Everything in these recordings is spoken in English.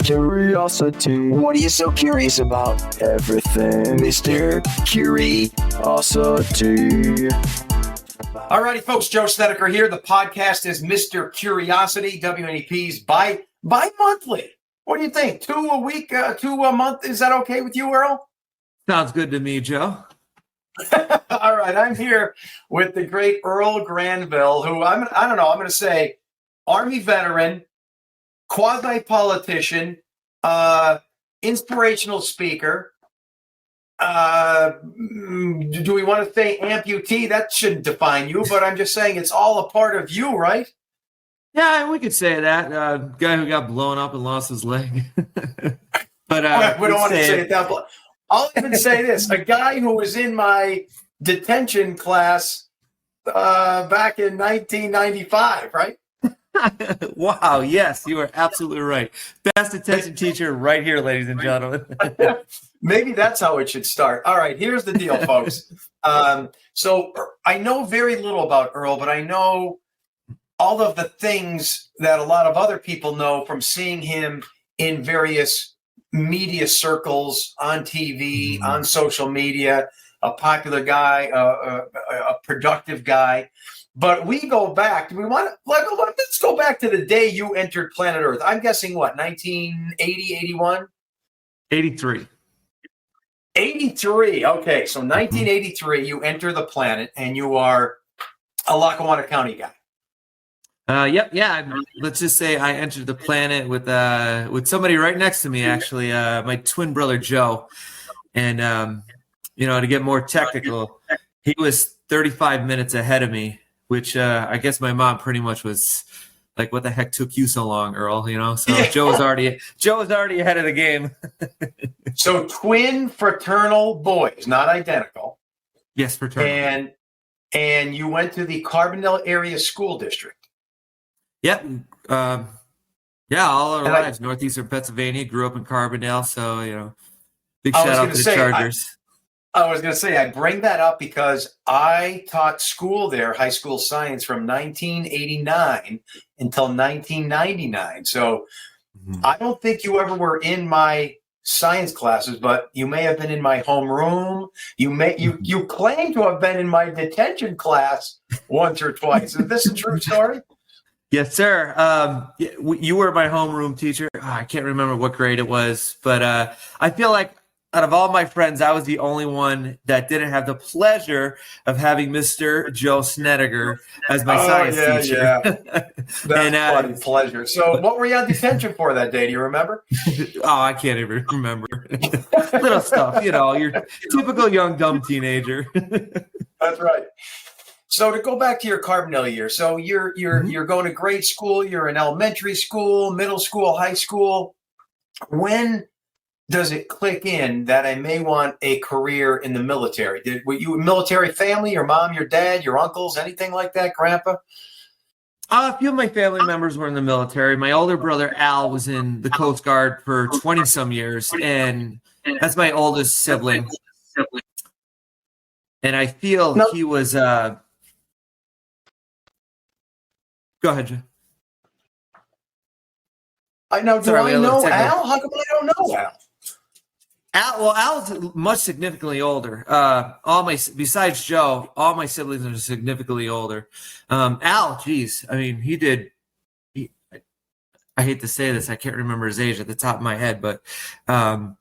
Curiosity. What are you so curious about? Everything, Mr. Curiosity. Alrighty, folks, Joe Snedeker here. The podcast is Mr. Curiosity, WNEP's bi-monthly. What do you think? 2 a week, 2 a month? Is that okay with you, Earl? Sounds good to me, Joe. All right, I'm here with the great Earl Granville, who I'm going to say Army veteran, quasi-politician, inspirational speaker. Do we want to say amputee? That shouldn't define you, but I'm just saying it's all a part of you, right? Yeah, we could say that. Guy who got blown up and lost his leg. But we don't want to say it that way. I'll even say this: a guy who was in my detention class back in 1995, right? Wow, yes, you are absolutely right. Best detention teacher right here, ladies and gentlemen. Maybe that's how it should start. All right, here's the deal, folks. So I know very little about Earl, but I know all of the things that a lot of other people know from seeing him in various media circles, on TV, on social media, a popular guy, a productive guy. But we go back. Do we want to? Let's go back to the day you entered planet Earth. I'm guessing what, 1980, 81? 83. 83. Okay, so 1983, you enter the planet, and you are a Lackawanna County guy. Yep, yeah. Let's just say I entered the planet with somebody right next to me, actually, my twin brother Joe. And to get more technical, he was 35 minutes ahead of me, which I guess my mom pretty much was like, "What the heck took you so long, Earl?" So yeah. Joe was already ahead of the game. So twin fraternal boys, not identical. Yes, fraternal. And you went to the Carbondale Area School District. Yep. All our lives. Northeastern Pennsylvania. Grew up in Carbondale, so big shout out to the Chargers. I was going to say, I bring that up because I taught school there, high school science, from 1989 until 1999. So I don't think you ever were in my science classes, but you may have been in my homeroom. You claim to have been in my detention class once or twice. Is this a true story? Yes, sir. You were my homeroom teacher. I can't remember what grade it was, but I feel like out of all my friends, I was the only one that didn't have the pleasure of having Mr. Joe Snedeker as my science teacher. Yeah. That's funny, pleasure. So what were you on detention for that day? Do you remember? I can't even remember. Little stuff, your typical young, dumb teenager. That's right. So to go back to your Carbondale year, so you're going to grade school, you're in elementary school, middle school, high school. When does it click in that I may want a career in the military? Were you a military family? Your mom, your dad, your uncles, anything like that, Grandpa? A few of my family members were in the military. My older brother, Al, was in the Coast Guard for 20-some years, and that's my oldest sibling. And I feel he was... Go ahead, Joe. I know. Do I know Al? How come I don't know Al? Al's much significantly older. Besides Joe, all my siblings are significantly older. Al, geez, I mean, I hate to say this, I can't remember his age at the top of my head, but Al,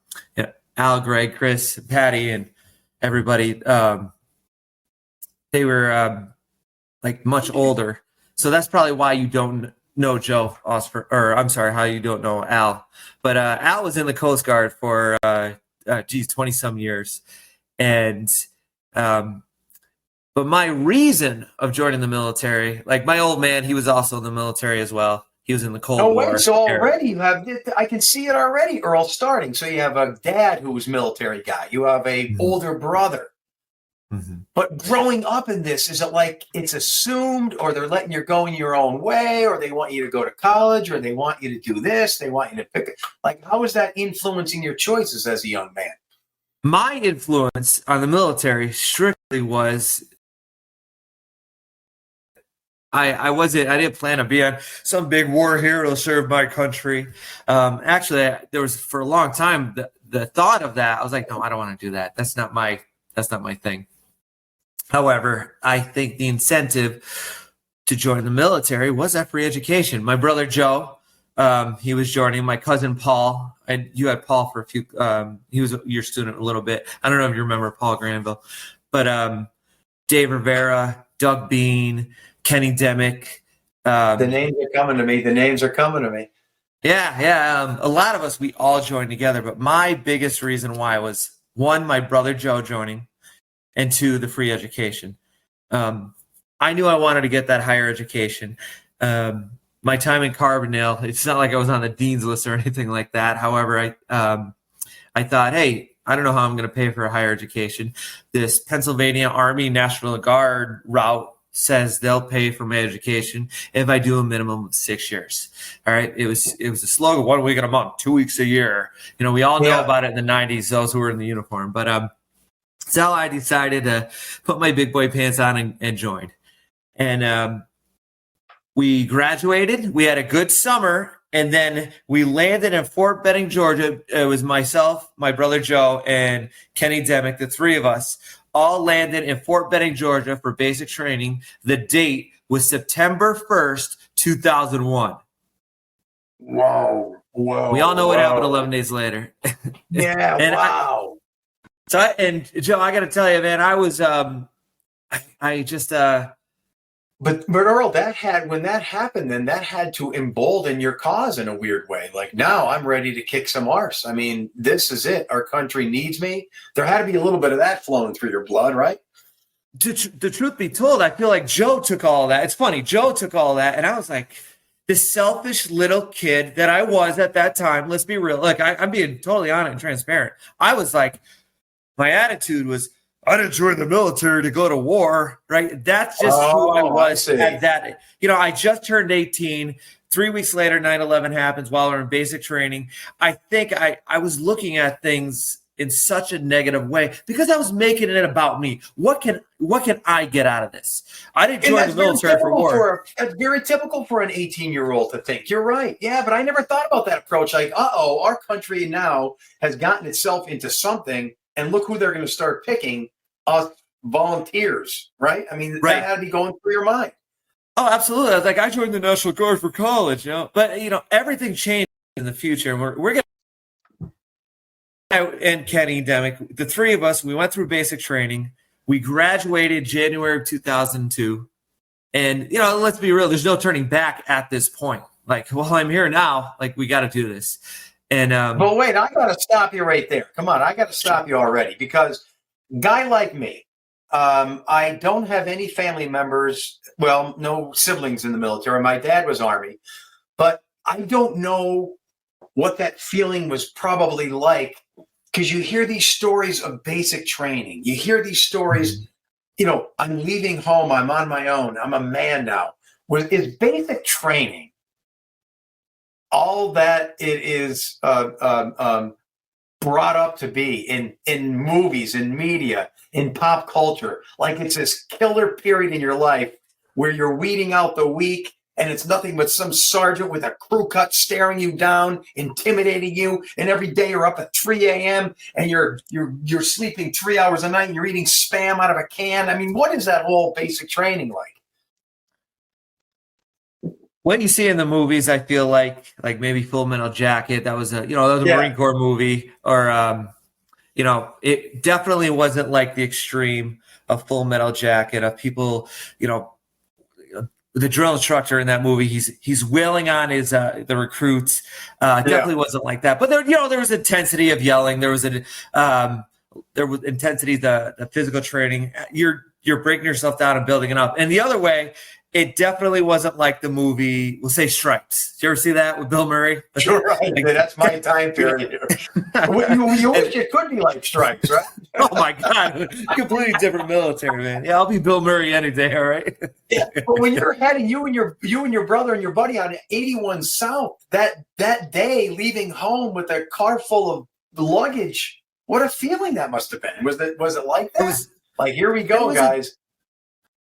Greg, Chris, Patty, and everybody, they were much older. So that's probably why you don't know Joe Osford, or I'm sorry, how you don't know Al. But Al was in the Coast Guard for 20-some years. And but my reason of joining the military, like my old man, he was also in the military as well. He was in the Cold War. Wait, so already you have, I can see it already, Earl, starting. So you have a dad who was military guy. You have a older brother. But growing up in this, is it like it's assumed, or they're letting you go in your own way, or they want you to go to college, or they want you to do this, they want you to pick it? Like, how is that influencing your choices as a young man? My influence on the military strictly was I didn't plan to be on some big war hero to serve my country. Actually, there was for a long time the thought of that. I was like, no, I don't want to do that. That's not my thing. However, I think the incentive to join the military was that free education. My brother Joe, he was joining. My cousin Paul, and you had Paul for a few. He was your student a little bit. I don't know if you remember Paul Granville, but Dave Rivera, Doug Bean, Kenny Demick. The names are coming to me. Yeah. A lot of us, we all joined together. But my biggest reason why was, one, my brother Joe joining, and two, the free education. I knew I wanted to get that higher education. My time in Carbondale, it's not like I was on the dean's list or anything like that. However, I thought, hey, I don't know how I'm going to pay for a higher education. This Pennsylvania Army National Guard route says they'll pay for my education if I do a minimum of 6 years. All right. It was a slogan, 1 week in a month, 2 weeks a year. You know, we all know about it in the 90s, those who were in the uniform. But so I decided to put my big boy pants on and join. And we graduated. We had a good summer. And then we landed in Fort Benning, Georgia. It was myself, my brother Joe, and Kenny Demick, the three of us, all landed in Fort Benning, Georgia for basic training. The date was September 1st, 2001. Whoa. We all know what happened 11 days later. Yeah, wow. Joe, I got to tell you, man, I was, But Earl, when that happened, then that had to embolden your cause in a weird way. Like, now I'm ready to kick some arse. I mean, this is it. Our country needs me. There had to be a little bit of that flowing through your blood, right? The truth be told, I feel like Joe took all that. It's funny. Joe took all that. And I was like, this selfish little kid that I was at that time, let's be real. Like, I'm being totally honest and transparent. I was like, my attitude was, I didn't join the military to go to war, right? That's just who I was at that. You know, I just turned 18. 3 weeks later, 9/11 happens while we're in basic training. I think I was looking at things in such a negative way because I was making it about me. What can I get out of this? I didn't join the military for war. That's very typical for an 18-year-old to think. You're right. Yeah, but I never thought about that approach. Like, our country now has gotten itself into something, and look who they're going to start picking. Us volunteers, right? I mean, that had to be going through your mind. Oh, absolutely. I was like, I joined the National Guard for college, you know. But everything changed in the future, and we're gonna. And Kenny Demick, the three of us, we went through basic training. We graduated January of 2002, and let's be real. There's no turning back at this point. Like, well, I'm here now. Like, we got to do this. And but wait, I got to stop you right there. Come on, I got to stop you already because. Guy like me, I don't have any family members, well, no siblings in the military. My dad was Army, but I don't know what that feeling was probably like because you hear these stories of basic training. You hear these stories, I'm leaving home, I'm on my own, I'm a man now. Is basic training all that it is brought up to be in movies, in media, in pop culture? Like, it's this killer period in your life where you're weeding out the weak and it's nothing but some sergeant with a crew cut staring you down, intimidating you, and every day you're up at 3 a.m. and you're sleeping 3 hours a night and you're eating Spam out of a can. I mean, what is that whole basic training like? What you see in the movies, I feel like maybe Full Metal Jacket, that was a Marine Corps movie, or it definitely wasn't like the extreme of Full Metal Jacket of people, the drill instructor in that movie, he's wailing on his the recruits. Definitely wasn't like that, but there was intensity of yelling. There was intensity, the physical training. You're breaking yourself down and building it up. And the other way, it definitely wasn't like the movie, we'll say Stripes. Did you ever see that with Bill Murray? Sure, right. That's my time period. You wish it could be like Stripes, right? Oh my God, completely different military, man. Yeah, I'll be Bill Murray any day. All right. Yeah, but when you're heading, you and your brother and your buddy on 81 South, that day leaving home with a car full of luggage, what a feeling that must have been. Was it like that? Like, here we go, guys.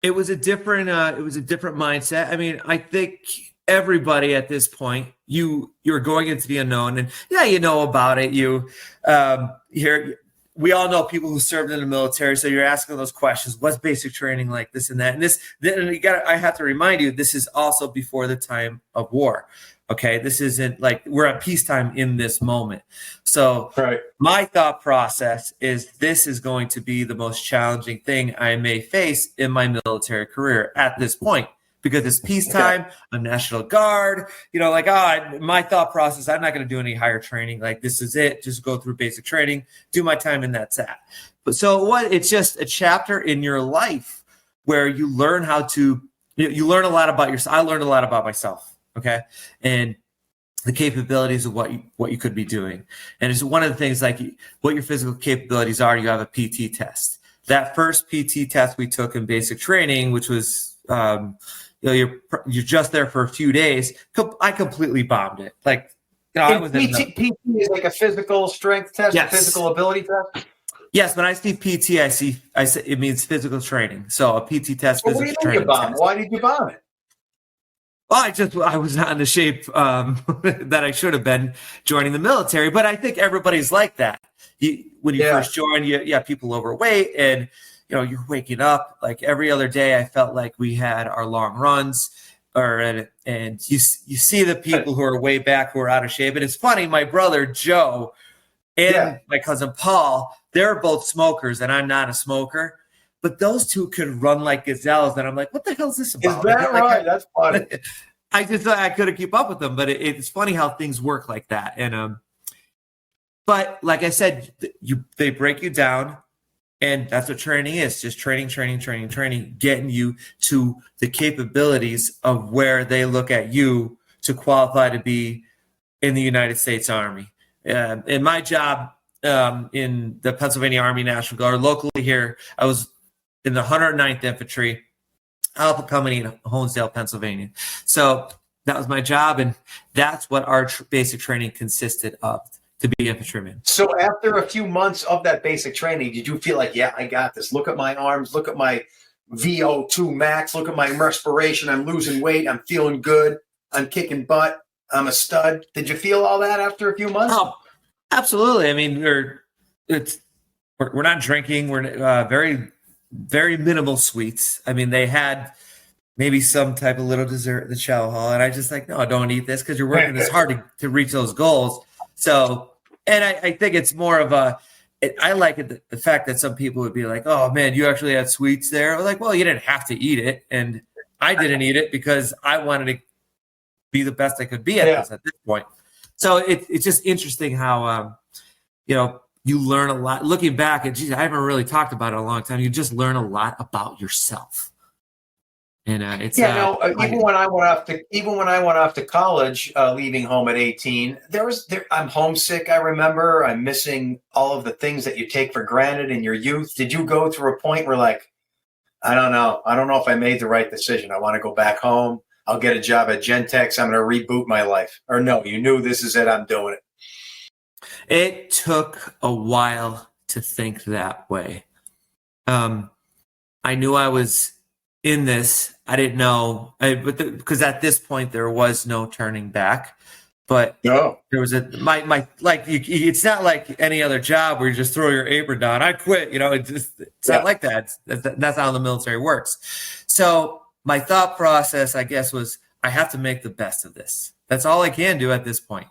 It was a different mindset. I mean, I think everybody at this point, you're going into the unknown, and you know about it. We all know people who served in the military, so you're asking those questions. What's basic training like? This and that, and this. Then I have to remind you, this is also before the time of war. Okay, this isn't like we're at peacetime in this moment. So my thought process is this is going to be the most challenging thing I may face in my military career at this point, because it's peacetime, I'm National Guard, my thought process, I'm not going to do any higher training. Like, this is it. Just go through basic training, do my time, and that's that. But so it's just a chapter in your life where you learn how to, you learn a lot about yourself. I learned a lot about myself. Okay. And the capabilities of what you could be doing. And it's one of the things, like what your physical capabilities are. You have a PT test. That first PT test we took in basic training, which was, you're just there for a few days. I completely bombed it. Like, I was PT is like a physical strength test, a physical ability test. Yes, when I see PT, I say it means physical training. So a PT test, physical training test. Why did you bomb it? Well, I was not in the shape that I should have been joining the military, but I think everybody's like that. When you first join, people overweight, and you're waking up like every other day. I felt like we had our long runs, and you see the people who are way back who are out of shape. And it's funny, my brother Joe and my cousin Paul, they're both smokers, and I'm not a smoker. But those two could run like gazelles, and I'm like, what the hell is this about? Is that right? That's funny. I just thought I couldn't keep up with them, but it's funny how things work like that. And but like I said, they break you down, and that's what training is: just training, getting you to the capabilities of where they look at you to qualify to be in the United States Army. In my job in the Pennsylvania Army National Guard, locally here, I was in the 109th Infantry, Alpha Company in Honesdale, Pennsylvania. So that was my job, and that's what our basic training consisted of, to be infantryman. So after a few months of that basic training, did you feel like, I got this? Look at my arms. Look at my VO2 max. Look at my respiration. I'm losing weight. I'm feeling good. I'm kicking butt. I'm a stud. Did you feel all that after a few months? Oh, absolutely. I mean, we're not drinking. We're very, very minimal sweets. I mean, they had maybe some type of little dessert at the chow hall, and I just like, no, don't eat this because you're working this hard to reach those goals. So, and I think it's more of I like it, the fact that some people would be like, oh man, you actually had sweets there. I was like, well, you didn't have to eat it, and I didn't eat it because I wanted to be the best I could be at this point. So it's just interesting how you learn a lot. Looking back, and I haven't really talked about it in a long time. You just learn a lot about yourself. And it's even when I went off to college, leaving home at 18, I'm homesick. I remember I'm missing all of the things that you take for granted in your youth. Did you go through a point where, like, I don't know if I made the right decision. I want to go back home. I'll get a job at Gentex. I'm going to reboot my life. Or no, you knew this is it. I'm doing it. It took a while to think that way. I knew I was in this. I didn't know, because at this point there was no turning back. But there was it's not like any other job where you just throw your apron down. I quit. It's not like that. That's how the military works. So my thought process, I guess, was I have to make the best of this. That's all I can do at this point.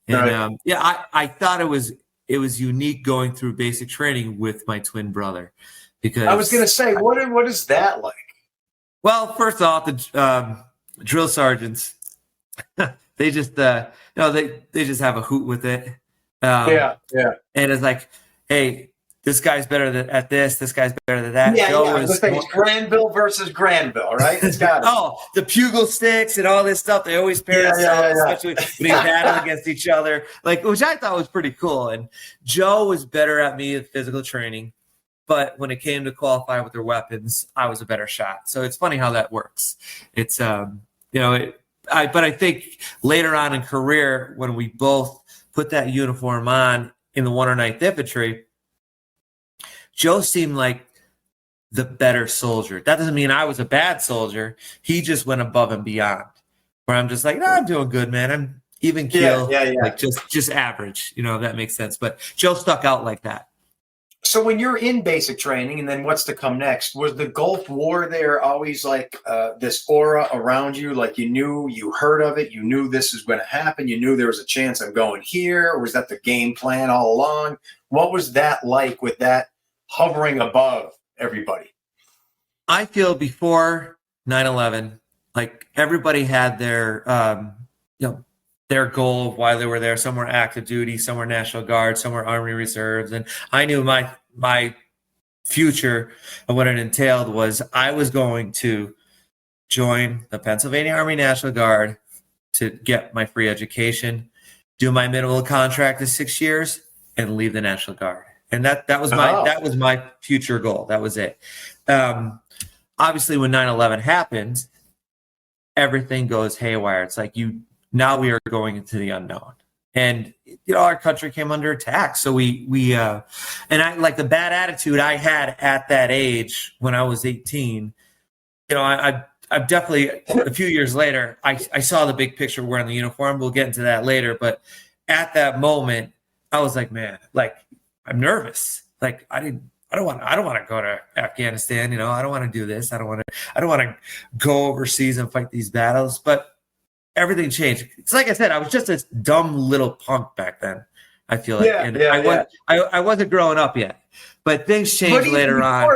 And I thought it was unique going through basic training with my twin brother, because I was going to say, what is that like? Well, first off, the drill sergeants, they just they just have a hoot with it. And it's like, hey, this guy's better at this. This guy's better than that. It's Granville versus Granville, right? It's got the pugil sticks and all this stuff. They always pair themselves, especially when they battle against each other, which I thought was pretty cool. And Joe was better at me at physical training, but when it came to qualify with their weapons, I was a better shot. So it's funny how that works. It's but I think later on in career, when we both put that uniform on in the 109th Infantry, Joe seemed like the better soldier. That doesn't mean I was a bad soldier. He just went above and beyond. Where I'm just like, no, I'm doing good, man. I'm even keel, like just average, if that makes sense. But Joe stuck out like that. So when you're in basic training, and then what's to come next, was the Gulf War there always like this aura around you? Like you heard of it, you knew this is going to happen, you knew there was a chance I'm going here? Or was that the game plan all along? What was that like with that hovering above everybody? I feel before 9/11, like everybody had their, their goal of why they were there. Some were active duty, some were National Guard, some were Army Reserves. And I knew my future and what it entailed was I was going to join the Pennsylvania Army National Guard to get my free education, do my minimal contract of 6 years, and leave the National Guard. And that was my future goal. That was it. Obviously, when 9/11 happened, everything goes haywire. It's like now we are going into the unknown, and our country came under attack. So we and I, like, the bad attitude I had at that age when I was 18. I've definitely, a few years later, I saw the big picture wearing the uniform. We'll get into that later, but at that moment, I was like, man, like, I'm nervous. Like, I don't want to go to Afghanistan. I don't want to do this. I don't want to go overseas and fight these battles. But everything changed. It's like I said, I was just a dumb little punk back then, I feel like. I wasn't growing up yet. But things changed later on.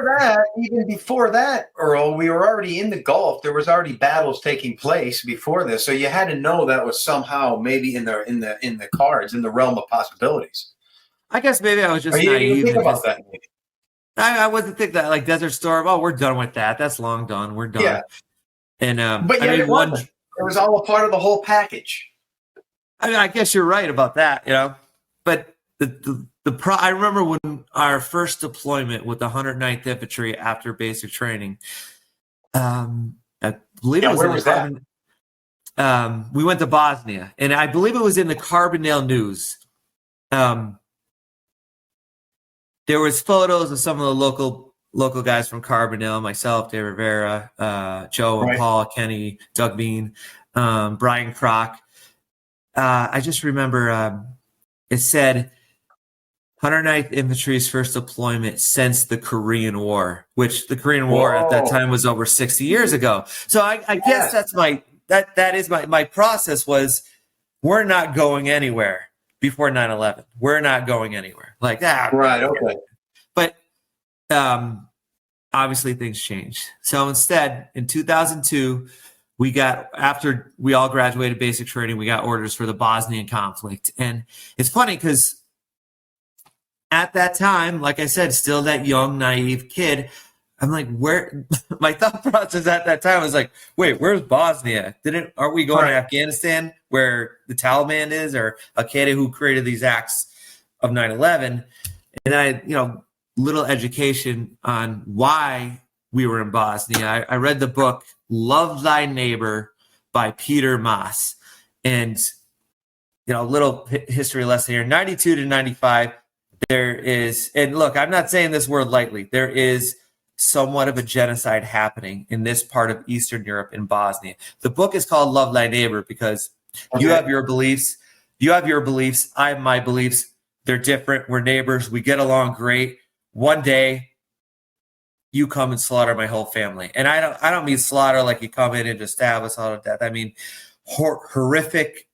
Even before that, Earl, we were already in the Gulf. There was already battles taking place before this. So you had to know that was somehow maybe in the cards, in the realm of possibilities. I guess maybe I was just naive. Think about that. Maybe. I wasn't think that, like, Desert Storm. Oh, we're done with that. That's long done. We're done. Yeah. And but it was all a part of the whole package. I guess you're right about that. But I remember when our first deployment with the 109th Infantry after basic training. I believe it was. Where was that? We went to Bosnia, and I believe it was in the Carbondale News. There was photos of some of the local guys from Carbondale, myself, Dave Rivera, Joe and Paul, Kenny, Doug Bean, Brian Kroc. I just remember it said 109th Infantry's first deployment since the Korean War, which the Korean War at that time was over 60 years ago. So I guess that's that is my process was, we're not going anywhere before 9/11. We're not going anywhere. Like that. Right. Okay. But obviously things changed. So instead, in 2002, after we all graduated basic training, we got orders for the Bosnian conflict. And it's funny because at that time, like I said, still that young, naive kid, I'm like, where? My thought process at that time was like, wait, where's Bosnia? Aren't we going to Afghanistan where the Taliban is, or Al-Qaeda, who created these acts of 9/11? And I, little education on why we were in Bosnia. I read the book Love Thy Neighbor by Peter Maas. And, a little history lesson here. 92 to 95, there is, and look, I'm not saying this word lightly, there is somewhat of a genocide happening in this part of Eastern Europe, in Bosnia. The book is called Love Thy Neighbor because you have your beliefs, I have my beliefs. They're different. We're neighbors. We get along great. One day, you come and slaughter my whole family. And I don't mean slaughter like you come in and just stab us all to death. I mean horrific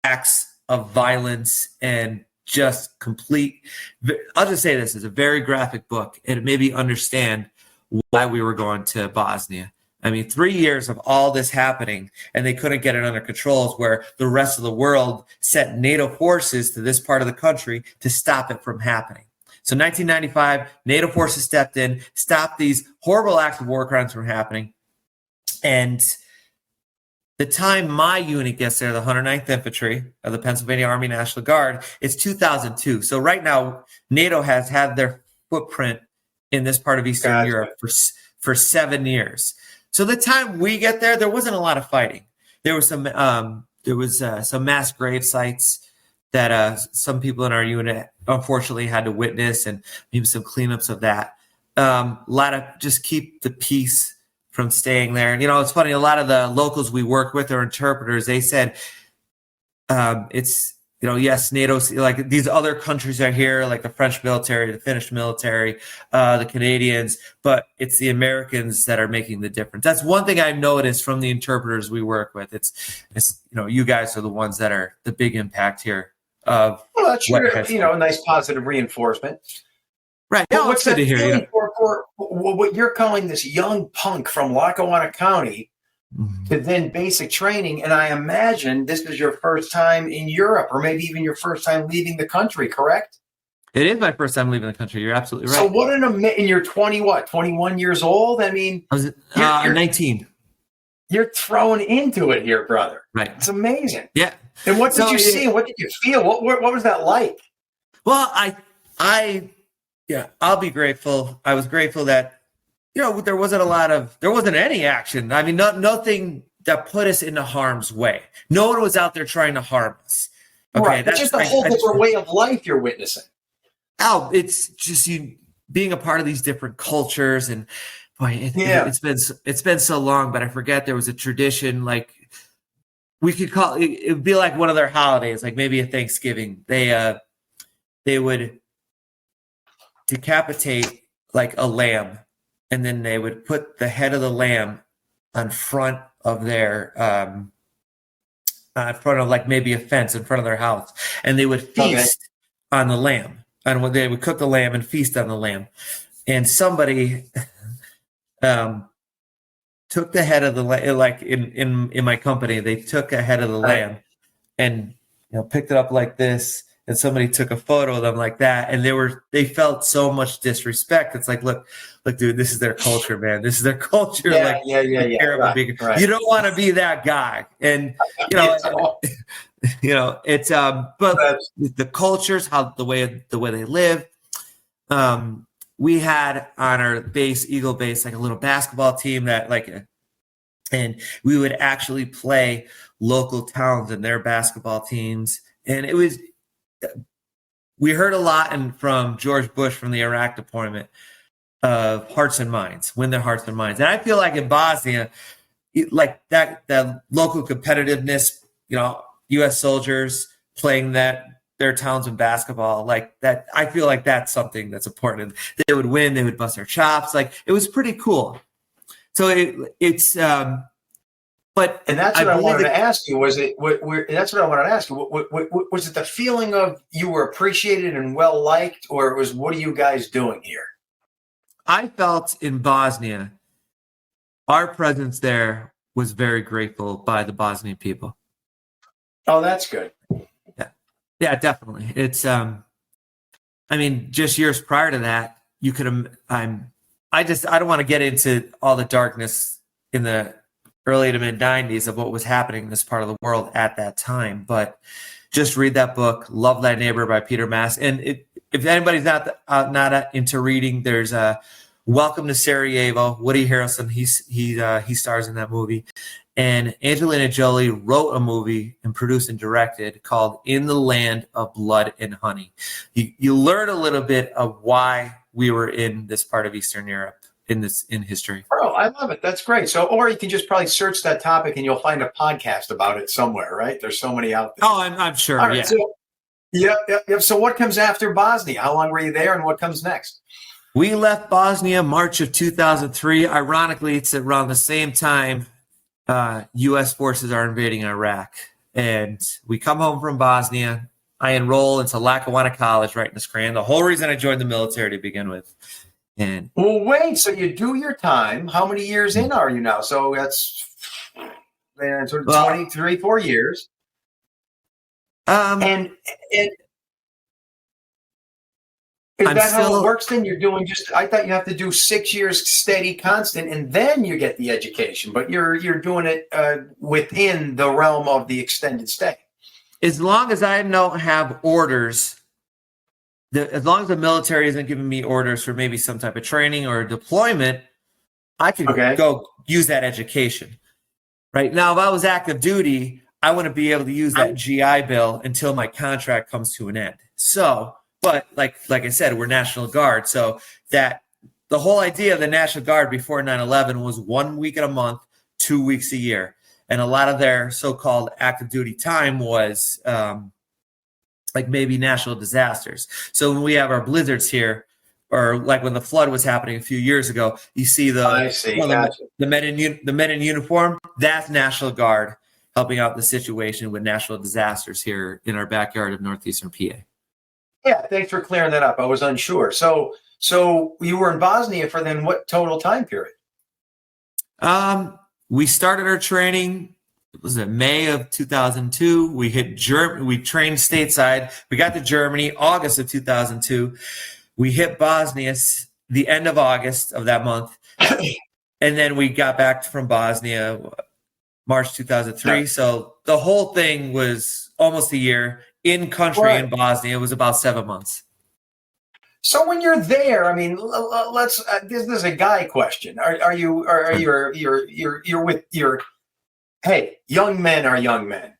acts of violence and just complete. I'll just say this is a very graphic book, and it made me understand why we were going to Bosnia. I mean, 3 years of all this happening, and they couldn't get it under control, where the rest of the world sent NATO forces to this part of the country to stop it from happening. So 1995, NATO forces stepped in, stopped these horrible acts of war crimes from happening. And the time my unit gets there, the 109th Infantry of the Pennsylvania Army National Guard, it's 2002. So right now, NATO has had their footprint in this part of Eastern Europe for 7 years. So the time we get there, there wasn't a lot of fighting. There was some mass grave sites that some people in our unit unfortunately had to witness, and maybe some cleanups of that. A lot of just keep the peace from staying there. You know, it's funny. A lot of the locals we work with are interpreters. They said it's, you know, yes, NATO, like these other countries are here, like the French military, the Finnish military, the Canadians, but it's the Americans that are making the difference. That's one thing I've noticed from the interpreters we work with. It's you know, you guys are the ones that are the big impact here. Well, that's you know, a nice positive reinforcement. Right. But No, what's it's good that to hear, feeling you for what you're calling this young punk from Lackawanna County to then basic training? And I imagine this is your first time in Europe, or maybe even your first time leaving the country, correct? It is my first time leaving the country. You're absolutely right. So what and you're 21 years old? I mean, I was you're 19. You're thrown into it here, brother. Right. It's amazing. Yeah. And what did you see? What did you feel? What was that like? Well, I'll be grateful. I was grateful that, you know, there wasn't any action. I mean, nothing that put us into harm's way. No one was out there trying to harm us. Okay, right. That's just a whole different way of life you're witnessing. Oh, it's just you being a part of these different cultures, and boy, it's been so long, but I forget there was a tradition, like we could call it would be like one of their holidays, like maybe a Thanksgiving. They would decapitate like a lamb, and then they would put the head of the lamb on front of their in front of like maybe a fence in front of their house, and they would feast on the lamb, and when they would cook the lamb and feast on the lamb. And somebody took the head of the lamb, like in my company, they took a head of the lamb and, you know, picked it up like this, and somebody took a photo of them like that, and they felt so much disrespect. It's like, look, dude, this is their culture, man. This is their culture. Yeah. Right. You don't want to be that guy. And you know, it's but the cultures, how the way they live. We had on our base, Eagle Base, like a little basketball team that and we would actually play local towns and their basketball teams, and it was. We heard a lot from George Bush from the Iraq deployment of hearts and minds, win their hearts and minds. And I feel like in Bosnia, like that local competitiveness, you know, U.S. soldiers playing their towns in basketball, like that. I feel like that's something that's important. They would win, they would bust their chops. Like it was pretty cool. So it's. But and that's what I wanted to ask you. Was it? That's what I wanted to ask you. Was it the feeling of you were appreciated and well liked, or it was what are you guys doing here? I felt in Bosnia, our presence there was very grateful by the Bosnian people. Oh, that's good. Yeah, definitely. It's I mean, just years prior to that, you could. I don't want to get into all the darkness in the early to mid 90s of what was happening in this part of the world at that time. But just read that book, Love Thy Neighbor by Peter Maas. And if anybody's not into reading, there's a Welcome to Sarajevo, Woody Harrelson. He stars in that movie. And Angelina Jolie wrote a movie and produced and directed called In the Land of Blood and Honey. You learn a little bit of why we were in this part of Eastern Europe in history. Oh, I love it. That's great. So, or you can just probably search that topic and you'll find a podcast about it somewhere, right? There's so many out there. Oh, I'm sure. All right, yeah. So, So what comes after Bosnia? How long were you there and what comes next? We left Bosnia March of 2003. Ironically, it's around the same time U.S. forces are invading Iraq. And we come home from Bosnia. I enroll into Lackawanna College right in Scranton. The whole reason I joined the military to begin with. And well, wait, so you do your time. How many years in are you now? So that's sort of 23, 4 years. And is that how it works then? You're doing I thought you have to do 6 years steady, constant, and then you get the education, but you're doing it within the realm of the extended stay. As long as I don't have orders, as long as the military isn't giving me orders for maybe some type of training or deployment, I can go use that education. Right now, if I was active duty, I wouldn't be able to use that GI Bill until my contract comes to an end. So, but like I said, we're National Guard, so that the whole idea of the National Guard before 9/11 was 1 week in a month, 2 weeks a year. And a lot of their so-called active duty time was like maybe national disasters. So when we have our blizzards here, or like when the flood was happening a few years ago, you see Gotcha. the men in uniform. That's National Guard helping out the situation with national disasters here in our backyard of northeastern PA. Yeah, thanks for clearing that up. I was unsure. So you were in Bosnia for then what total time period? We started our training. Was it May of 2002? We hit Germany. We trained stateside. We got to Germany August of 2002. We hit Bosnia the end of August of that month, and then we got back from Bosnia March 2003. Yeah. So the whole thing was almost a year. In country in Bosnia, it was about 7 months. So when you're there, I mean, let's. This is a guy question. You're with your. Hey, young men are young men.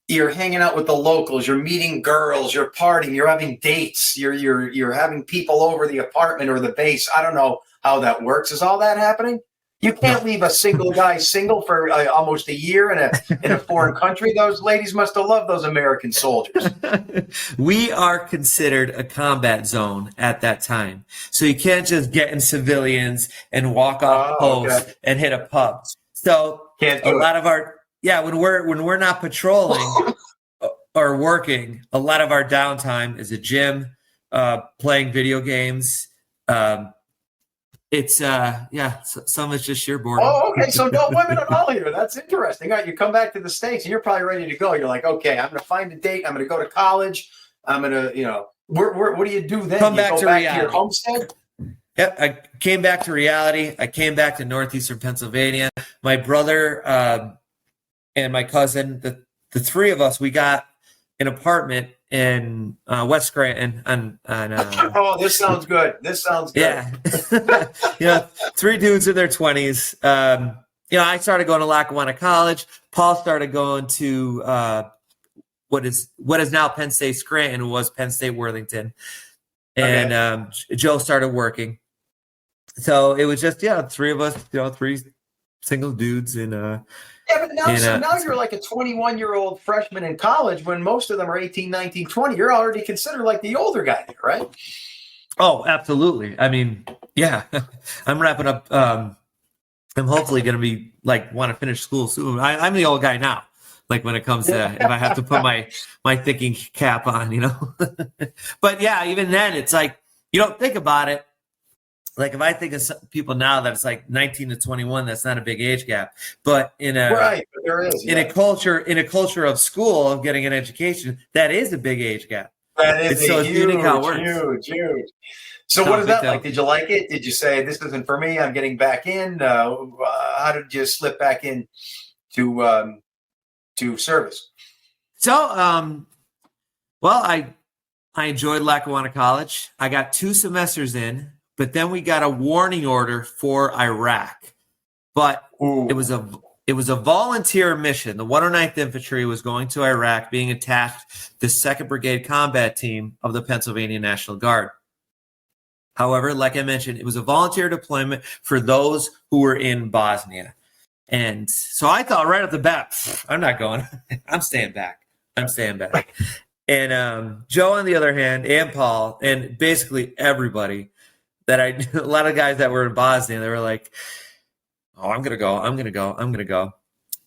You're hanging out with the locals. You're meeting girls. You're partying. You're having dates. You're having people over the apartment or the base. I don't know how that works. Is all that happening? You can't leave a single guy single for almost a year in a foreign country. Those ladies must have loved those American soldiers. We are considered a combat zone at that time. So you can't just get in civilians and walk off post and hit a pub. So a lot of our when we're not patrolling or working, a lot of our downtime is a gym, playing video games. It's some is just sheer boredom. Oh, okay. So no women at all here. That's interesting. All right, you come back to the States and you're probably ready to go. You're like, okay, I'm going to find a date. I'm going to go to college. I'm going to, what do you do then? Come back to reality. To your homestead? Yep, I came back to reality. I came back to northeastern Pennsylvania. My brother and my cousin, the three of us, we got an apartment in West Scranton. Oh, this sounds good. Yeah. Three dudes in their 20s. I started going to Lackawanna College. Paul started going to what is now Penn State Scranton, was Penn State Worthington. And Joe started working. So it was just, three of us, three single dudes in but now you're like a 21-year-old freshman in college when most of them are 18, 19, 20. You're already considered like the older guy there, right? Oh, absolutely. I mean, yeah. I'm wrapping up. I'm hopefully going to be want to finish school soon. I'm the old guy now. Like when it comes to if I have to put my thinking cap on, But yeah, even then it's like you don't think about it. Like if I think of some people now that it's like 19 to 21, that's not a big age gap. But in a in a culture of school, of getting an education, that is a big age gap. That is huge. So what is that like? Did you like it? Did you say this isn't for me? I'm getting back in. How did you slip back in to service? So I enjoyed Lackawanna College. I got 2 semesters in. But then we got a warning order for Iraq. But it was a volunteer mission. The 109th Infantry was going to Iraq, being attached to the 2nd Brigade Combat Team of the Pennsylvania National Guard. However, like I mentioned, it was a volunteer deployment for those who were in Bosnia. And so I thought right off the bat, I'm not going. I'm staying back. And Joe, on the other hand, and Paul, and basically everybody, a lot of guys that were in Bosnia, they were like, "Oh, I'm gonna go."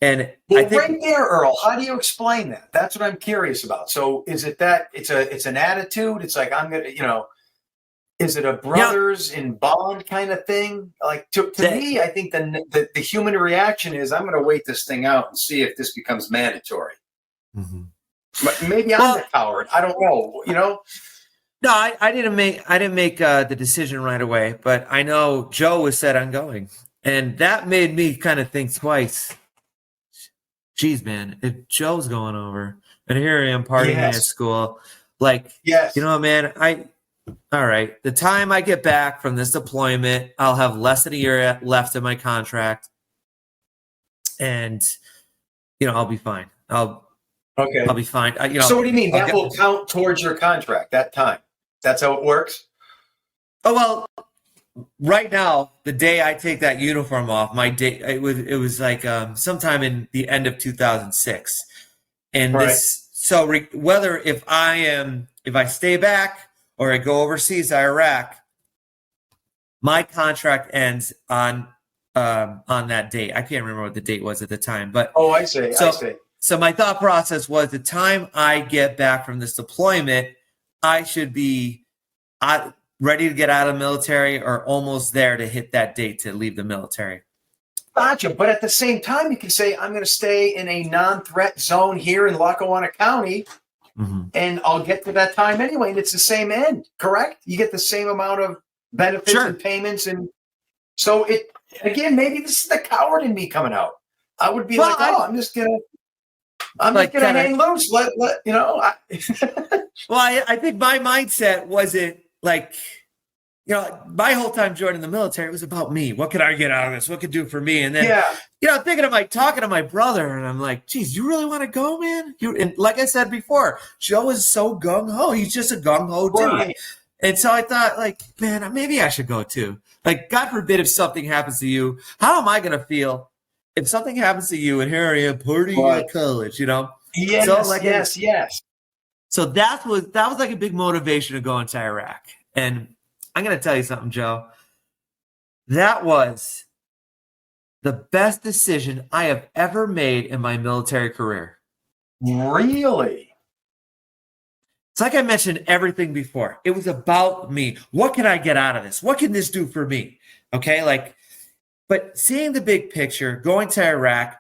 And I think right there, Earl, how do you explain that? That's what I'm curious about. So, is it that it's an attitude? It's like I'm gonna, is it a brothers in bond kind of thing? Like to me, I think the human reaction is I'm gonna wait this thing out and see if this becomes mandatory. Mm-hmm. But maybe I'm the coward. I don't know. No, I didn't make the decision right away, but I know Joe was set on going, and that made me kind of think twice. Geez, man, if Joe's going over, and here I am partying at school, man, all right. The time I get back from this deployment, I'll have less than a year left in my contract, and I'll be fine. I'll be fine. So what do you mean? That will count towards your contract, that time? That's how it works? Oh, well, right now, the day I take that uniform off, my day, it was like sometime in the end of 2006. And Right. whether if I stay back or I go overseas to Iraq, my contract ends on that date. I can't remember what the date was at the time, but Oh, I see. so I see. so my thought process was the time I get back from this deployment, I should be ready to get out of the military or almost there to hit that date to leave the military. Gotcha. But at the same time, you can say, I'm going to stay in a non-threat zone here in Lackawanna County, and I'll get to that time anyway. And it's the same end, correct? You get the same amount of benefits Sure. and payments. And so again, maybe this is the coward in me coming out. I would be I'm just going to hang loose. Let you know. Well, I think my mindset wasn't like, my whole time joining the military, it was about me. What could I get out of this? What could do for me? And then, thinking of talking to my brother, and I'm like, geez, you really want to go, man? And like I said before, Joe is so gung-ho. He's just a gung-ho dude. Right. And so I thought, man, maybe I should go too. God forbid if something happens to you, how am I going to feel if something happens to you and here I am partying at college, Yes, So, yes. So that was like a big motivation to go into Iraq. And I'm going to tell you something, Joe. That was the best decision I have ever made in my military career. Really? It's like I mentioned everything before. It was about me. What can I get out of this? What can this do for me? Okay, but seeing the big picture, going to Iraq,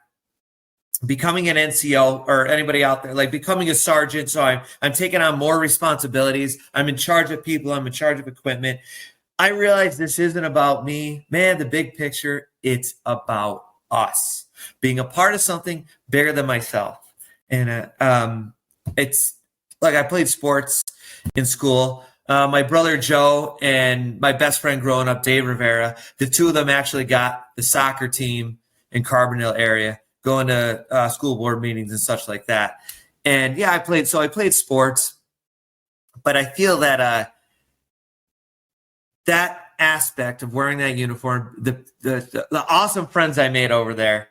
becoming an NCO or anybody out there, becoming a sergeant. So I'm taking on more responsibilities. I'm in charge of people. I'm in charge of equipment. I realize this isn't about me, man. The big picture, it's about us being a part of something bigger than myself. And it's like I played sports in school. My brother Joe and my best friend growing up, Dave Rivera, the two of them actually got the soccer team in Carbondale area, going to school board meetings and such like that. And I played sports, but I feel that that aspect of wearing that uniform, the awesome friends I made over there,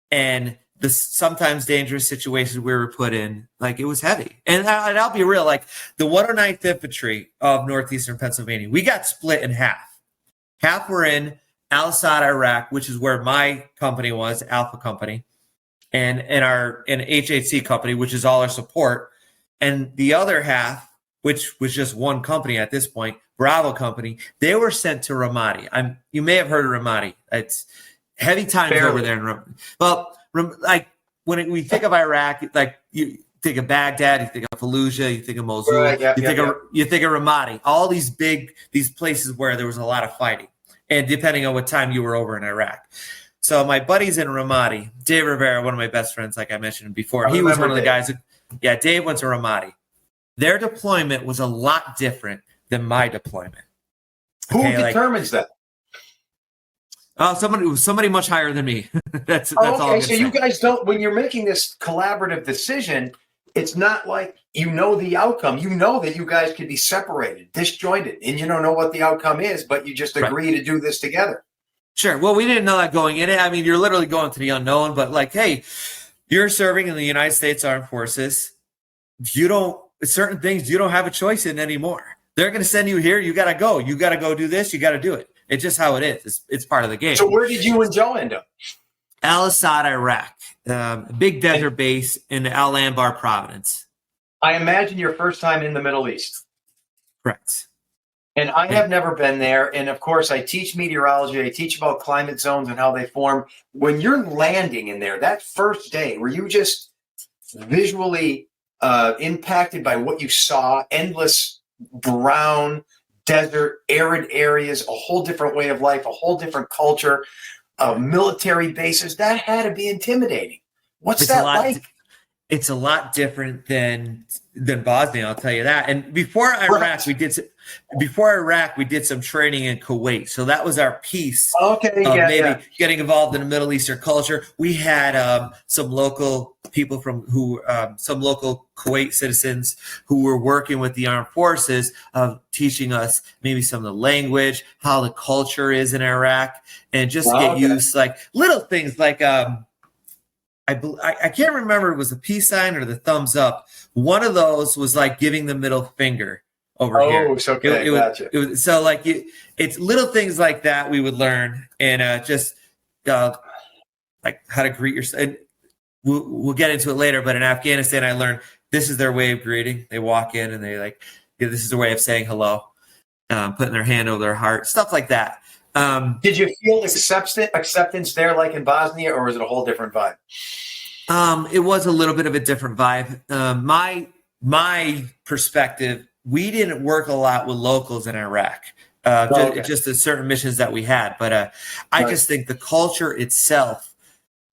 and the sometimes dangerous situations we were put in, it was heavy. And I'll be real, the 109th Infantry of Northeastern Pennsylvania, we got split in half. Half were in Al-Assad, Iraq, which is where my company was, Alpha Company, and HHC Company, which is all our support. And the other half, which was just one company at this point, Bravo Company, they were sent to Ramadi. You may have heard of Ramadi. It's heavy times over there in Ramadi. Well, when we think of Iraq, you think of Baghdad, you think of Fallujah, you think of Mosul, Right, you think of Ramadi, all these places where there was a lot of fighting, and depending on what time you were over in Iraq. So my buddy's in Ramadi, Dave Rivera, one of my best friends, like I mentioned before. He was one of the guys. Dave went to Ramadi. Their deployment was a lot different than my deployment. Who determines that? Somebody much higher than me. That's all. Okay, so you guys don't. When you're making this collaborative decision, it's not like the outcome. You know that you guys could be separated, disjointed, and you don't know what the outcome is, but you just agree to do this together. Sure. Well, we didn't know that going in. I mean, you're literally going to the unknown. But hey, you're serving in the United States Armed Forces. Certain things you don't have a choice in anymore. They're going to send you here. You got to go. You got to go do this. You got to do it. It's just how it is. It's part of the game. So where did you and Joe end up? Al-Assad, Iraq, big desert base in Al-Anbar Province. I imagine your first time in the Middle East. Correct. And I have never been there. And of course, I teach meteorology. I teach about climate zones and how they form. When you're landing in there, that first day, were you just visually impacted by what you saw? Endless brown desert, arid areas, a whole different way of life, a whole different culture, military bases. That had to be intimidating. What's that like? It's a lot different than Bosnia, I'll tell you that. And before Iraq, we did some training in Kuwait. So that was our piece of getting involved in the Middle Eastern culture. We had some local people some local Kuwait citizens who were working with the armed forces of teaching us maybe some of the language, how the culture is in Iraq, and just get used, like little things like, I can't remember if it was the peace sign or the thumbs up. One of those was like giving the middle finger over here. Oh, okay, gotcha. It was so like it's little things like that we would learn, and just like how to greet yourself. And we'll get into it later, but in Afghanistan, I learned this is their way of greeting. They walk in and they this is their way of saying hello, putting their hand over their heart, stuff like that. Did you feel acceptance there, like in Bosnia, or was it a whole different vibe? It was a little bit of a different vibe. My perspective, we didn't work a lot with locals in Iraq, just the certain missions that we had. But I just think the culture itself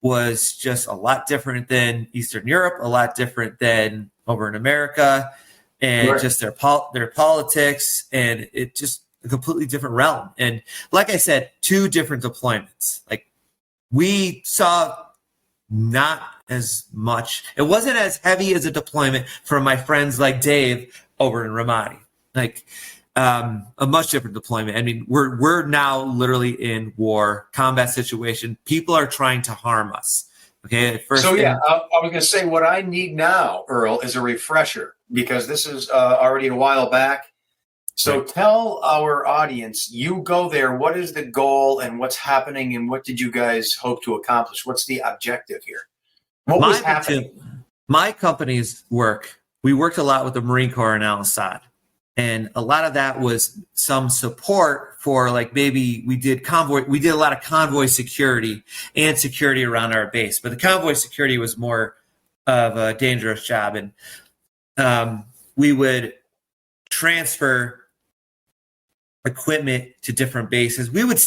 was just a lot different than Eastern Europe, a lot different than over in America, and just their politics, and it just a completely different realm. And like I said, 2 different deployments. Like we saw not as much. It wasn't as heavy as a deployment for my friends like Dave over in Ramadi. Like a much different deployment. I mean, we're now literally in war, combat situation. People are trying to harm us. Okay. I was going to say what I need now, Earl, is a refresher, because this is already a while back. So tell our audience, you go there, what is the goal and what's happening, and what did you guys hope to accomplish? What's the objective here? What was happening? My company's work, we worked a lot with the Marine Corps in Al-Assad. And a lot of that was some support for, like, maybe we did a lot of convoy security and security around our base. But the convoy security was more of a dangerous job. And we would transfer equipment to different bases. We would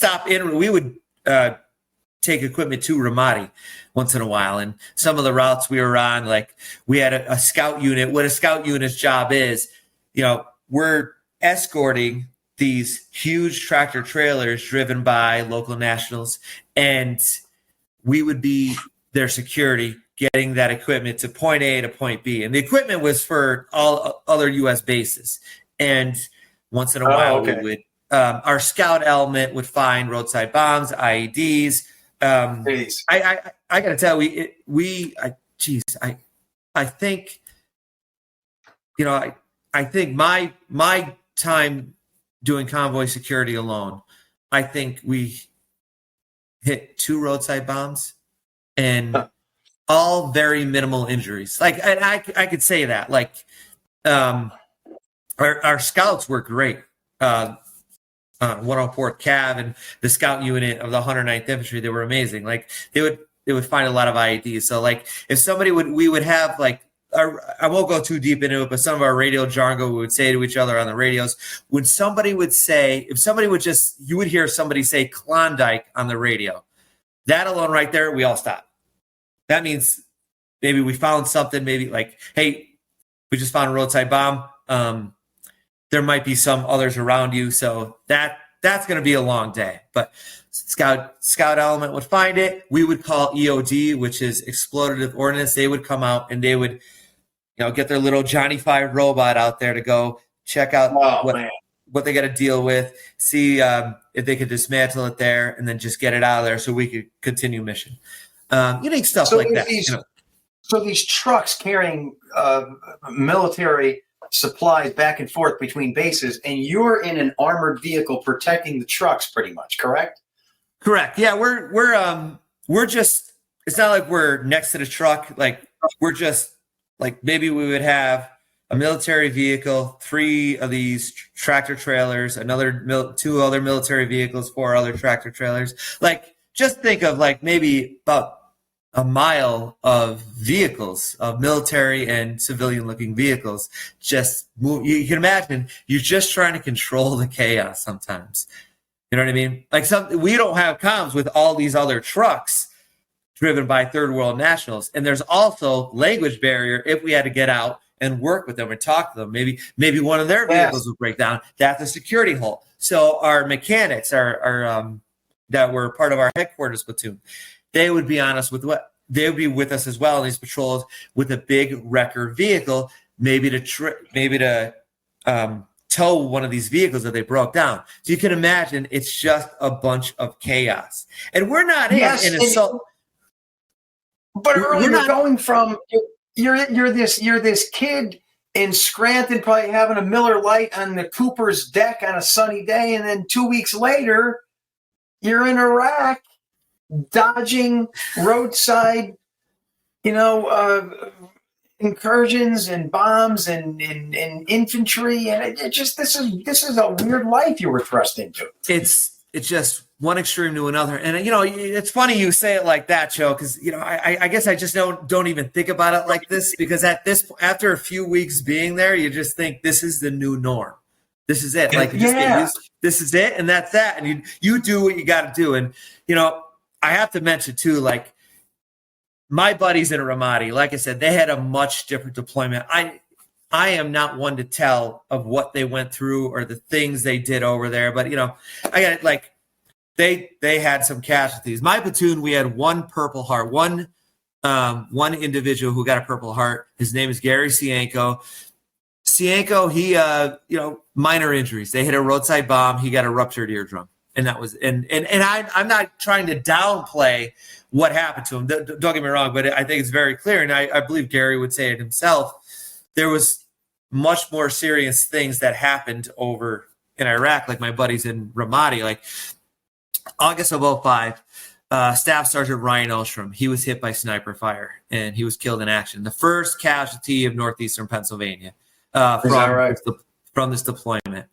take equipment to Ramadi once in a while. And some of the routes we were on, like we had a scout unit. What a scout unit's job is, we're escorting these huge tractor trailers driven by local nationals, and we would be their security, getting that equipment to point A to point B. And the equipment was for all other U.S. bases. And once in a while, we would, our scout element would find roadside bombs, IEDs. I got to tell you, I think, I think my time doing convoy security alone, I think we hit 2 roadside bombs and all very minimal injuries. Like, and I could say that, like, our scouts were great. 104th Cav and the scout unit of the 109th Infantry, they were amazing. Like they would find a lot of IEDs. So like if we would have like, I won't go too deep into it, but some of our radio jargon we would say to each other on the radios, when somebody would say, you would hear somebody say Klondike on the radio. That alone right there, we all stop. That means maybe we found something, maybe like, hey, we just found a roadside bomb. There might be some others around you. So that's going to be a long day. But scout element would find it. We would call EOD, which is explosive ordnance. They would come out and they would, get their little Johnny 5 robot out there to go check out what they got to deal with, see if they could dismantle it there, and then just get it out of there so we could continue mission. Unique stuff so like that. So these trucks carrying military supplies back and forth between bases, and you're in an armored vehicle protecting the trucks, pretty much, correct? Correct. Yeah, we're just. It's not like we're next to the truck. Like we're just like maybe we would have a military vehicle, 3 of these tractor trailers, 2 other military vehicles, 4 other tractor trailers. Like just think of like maybe about a mile of vehicles, of military and civilian-looking vehicles, just move. You can imagine you're just trying to control the chaos sometimes. You know what I mean? Like we don't have comms with all these other trucks driven by third world nationals, and there's also language barrier if we had to get out and work with them and talk to them. Maybe one of their vehicles would break down. That's a security hole. So our mechanics, our that were part of our headquarters platoon, they would be honest with they would be with us as well in these patrols with a big wrecker vehicle, maybe to tow one of these vehicles that they broke down. So you can imagine it's just a bunch of chaos. And we're not in assault. But Earl, you're going from you're this kid in Scranton probably having a Miller Lite on the Cooper's deck on a sunny day, and then 2 weeks later you're in Iraq dodging roadside, incursions and bombs and infantry, and it just this is a weird life you were thrust into. It's just one extreme to another, and it's funny you say it like that, Joe, because I guess I just don't even think about it like this, because after a few weeks being there, you just think this is the new norm. This is it. Like, this is it, and that's that, and you do what you got to do, and I have to mention too, like, my buddies in Ramadi, like I said, they had a much different deployment. I am not one to tell of what they went through or the things they did over there, but I got it. Like, they had some casualties. My platoon, we had one Purple Heart, one individual who got a Purple Heart. His name is Gary Cianco. He minor injuries. They hit a roadside bomb. He got a ruptured eardrum. And that was, and I'm not trying to downplay what happened to him. Don't get me wrong, but I think it's very clear. And I believe Gary would say it himself. There was much more serious things that happened over in Iraq, like my buddies in Ramadi, like August of 2005, Staff Sergeant Ryan Ostrom, he was hit by sniper fire and he was killed in action. The first casualty of northeastern Pennsylvania from this deployment.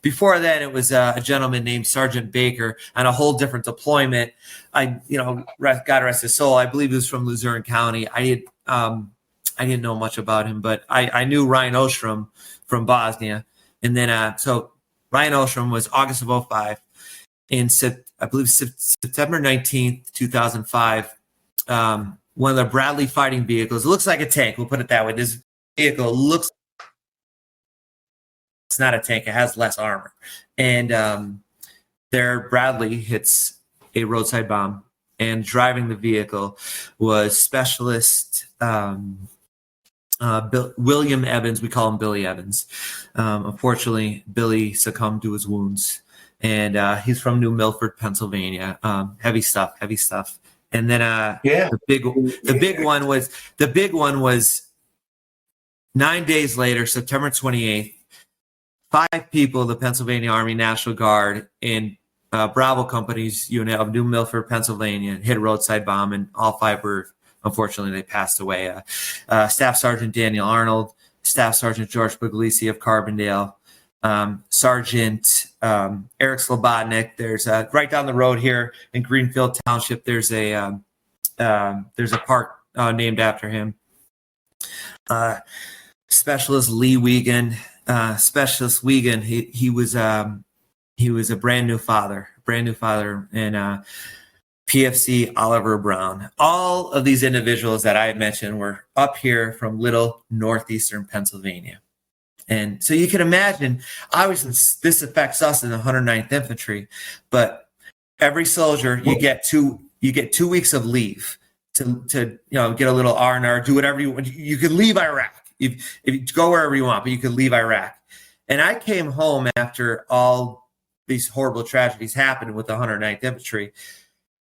Before that, it was a gentleman named Sergeant Baker on a whole different deployment. God rest his soul. I believe he was from Luzerne County. I didn't know much about him, but I knew Ryan Ostrom from Bosnia. And then, so Ryan Ostrom was August of 2005. I believe September 19th, 2005, one of the Bradley fighting vehicles, it looks like a tank. We'll put it that way. This vehicle looks, it's not a tank. It has less armor. And there Bradley hits a roadside bomb, and driving the vehicle was specialist William Evans. We call him Billy Evans. Unfortunately, Billy succumbed to his wounds, and he's from New Milford, Pennsylvania. Heavy stuff. And then the big one was 9 days later, September 28th. 5 people, the Pennsylvania Army National Guard in Bravo Company's unit of New Milford, Pennsylvania, hit a roadside bomb, and all 5 were, unfortunately, they passed away. Staff Sergeant Daniel Arnold, Staff Sergeant George Puglisi of Carbondale, Sergeant Eric Slobodnik. There's right down the road here in Greenfield Township. There's a park named after him. Specialist Lee Wiegand. Specialist Wiegand, he was a brand new father, and PFC Oliver Brown. All of these individuals that I had mentioned were up here from little northeastern Pennsylvania. And so you can imagine, obviously this affects us in the 109th Infantry, but every soldier, you get 2 weeks of leave to get a little R&R, do whatever you want. You can leave Iraq. If you go wherever you want, but you could leave Iraq. And I came home after all these horrible tragedies happened with the 109th Infantry.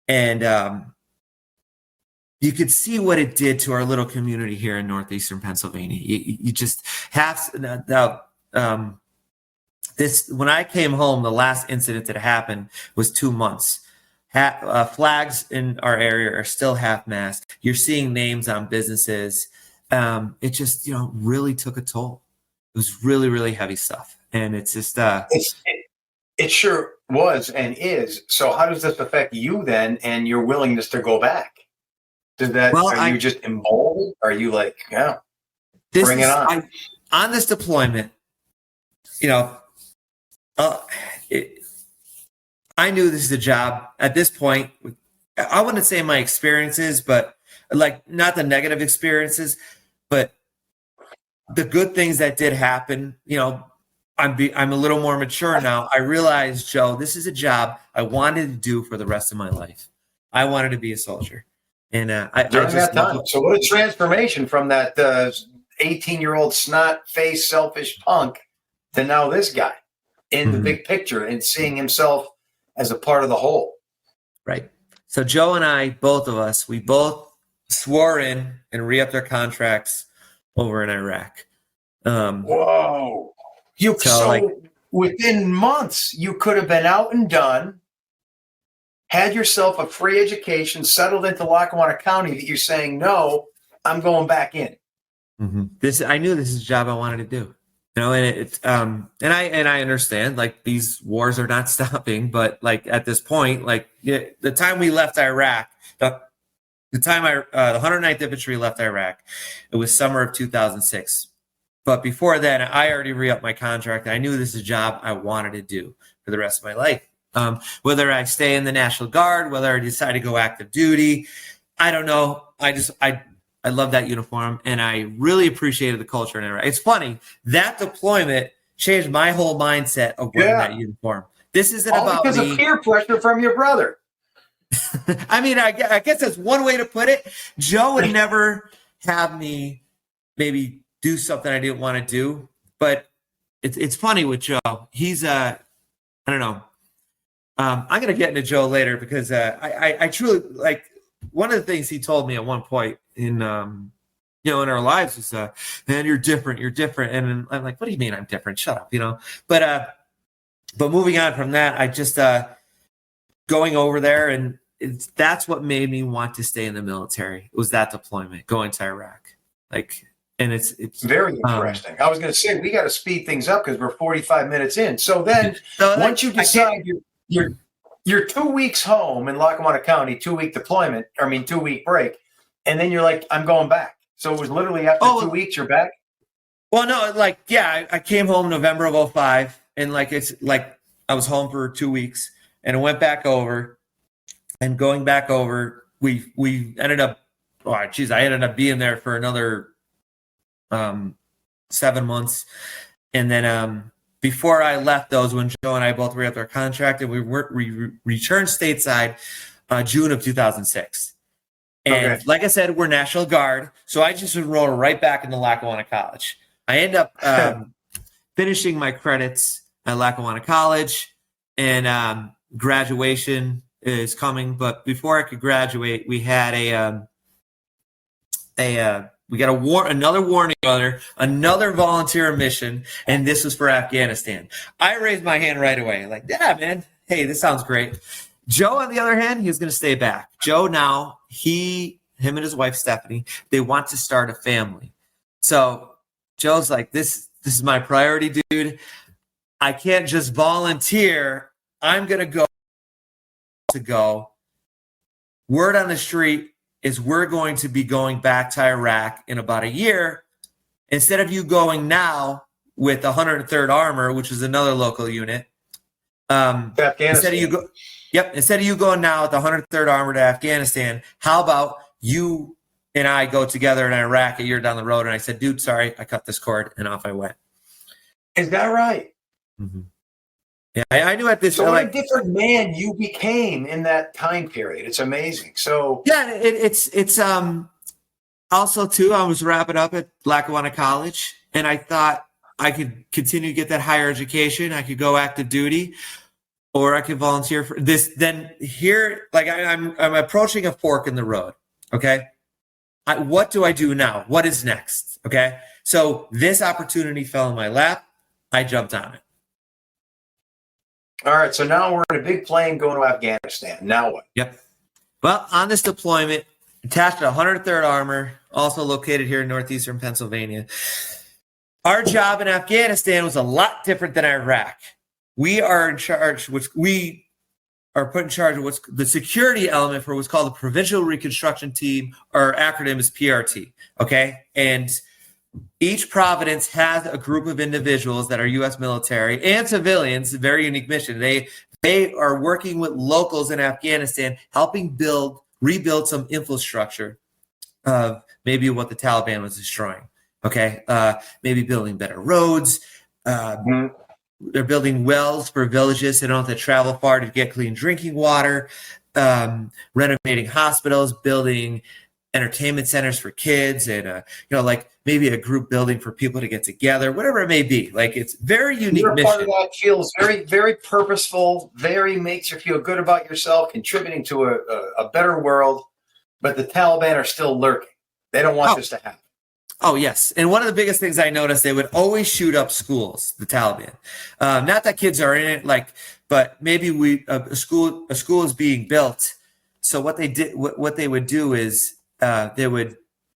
And you could see what it did to our little community here in northeastern Pennsylvania. You just have this. When I came home, the last incident that happened was 2 months. Flags in our area are still half-mast. You're seeing names on businesses. It just, really took a toll. It was really, really heavy stuff. And it's just, it sure was and is. So how does this affect you then and your willingness to go back? Are you just emboldened? Are you like, bring it on? On this deployment, I knew this is a job at this point. I wouldn't say my experiences, but like not the negative experiences, but the good things that did happen. I'm a little more mature now. I realized, Joe, this is a job I wanted to do for the rest of my life. I wanted to be a soldier. And during that time. So what a transformation from that 18-year-old snot-faced, selfish punk to now this guy in the big picture and seeing himself as a part of the whole. Right. So Joe and I, both of us, we both swore in and re-upped our contracts over in Iraq. Whoa. So within months, you could have been out and done, had yourself a free education, settled into Lackawanna County that you're saying, no, I'm going back in. I knew this is a job I wanted to do. And I understand, like, these wars are not stopping, but like at this point, like the time we left Iraq, the time the 109th Infantry left Iraq, it was summer of 2006. But before then, I already re-upped my contract. And I knew this is a job I wanted to do for the rest of my life. Whether I stay in the National Guard, whether I decide to go active duty, I don't know. I love that uniform, and I really appreciated the culture in Iraq. It's funny, that deployment changed my whole mindset of wearing that uniform. This isn't all about because of peer pressure from your brother. I mean, I guess that's one way to put it. Joe would never have me maybe do something I didn't want to do, but it's funny with Joe. He's I don't know. I'm going to get into Joe later because I truly, like, one of the things he told me at one point in our lives was, man, you're different. And I'm like, what do you mean I'm different? Shut up, But moving on from that, I just going over there, and that's what made me want to stay in the military. It was that deployment, going to Iraq. Like, and it's very interesting. I was going to say, we got to speed things up because we're 45 minutes in. So then once you decide you're 2 weeks home in Lackawanna County, 2-week deployment, 2-week break, and then you're like, I'm going back. So it was literally after 2 weeks, you're back? Well, no, like, yeah, I came home November of 2005, and it's like I was home for 2 weeks, and I went back over, and going back over, we ended up, I ended up being there for another 7 months. And then before I left those, when Joe and I both re-upped our contract, and we returned stateside June of 2006. And like I said, we're National Guard, so I just enrolled right back into Lackawanna College. I end up finishing my credits at Lackawanna College, and graduation is coming. But before I could graduate, we had we got another warning letter, another volunteer mission, and this was for Afghanistan. I raised my hand right away, like, yeah, man, hey, this sounds great. Joe, on the other hand, he was going to stay back. Joe now, him and his wife, Stephanie, they want to start a family. So Joe's like, this is my priority, dude. I can't just volunteer. I'm going to go. Word on the street is we're going to be going back to Iraq in about a year. Instead of you going now with 103rd Armor, which is another local unit, instead of you going now with the 103rd Armor to Afghanistan, how about you and I go together in Iraq a year down the road? And I said, dude, sorry, I cut this cord, and off I went. Is that right? Mm-hmm. Yeah, I knew at this. So what a different man you became in that time period. It's amazing. So yeah, it's also too. I was wrapping up at Lackawanna College, and I thought I could continue to get that higher education. I could go active duty, or I could volunteer for this. Then here, like I'm approaching a fork in the road. Okay, what do I do now? What is next? Okay, so this opportunity fell in my lap. I jumped on it. All right, so now we're in a big plane going to Afghanistan. Now what? Yep. Well, on this deployment, attached to 103rd Armor, also located here in northeastern Pennsylvania, our job in Afghanistan was a lot different than Iraq. We are in charge, we are put in charge of what's the security element for what's called the Provincial Reconstruction Team, or acronym is PRT. Okay, and each province has a group of individuals that are U.S. military and civilians, a very unique mission. They are working with locals in Afghanistan, helping rebuild some infrastructure of maybe what the Taliban was destroying. Okay, maybe building better roads, They're building wells for villages. They don't have to travel far to get clean drinking water, renovating hospitals, building entertainment centers for kids, and like maybe a group building for people to get together, whatever it may be. Like, it's very unique Your mission. part of that feels very, very purposeful, very makes you feel good about yourself, contributing to a better world. But the Taliban are still lurking. They don't want this to happen. Oh, yes. And one of the biggest things I noticed, they would always shoot up schools, the Taliban. Not that kids are in it, but maybe a school is being built. So what they would do is they would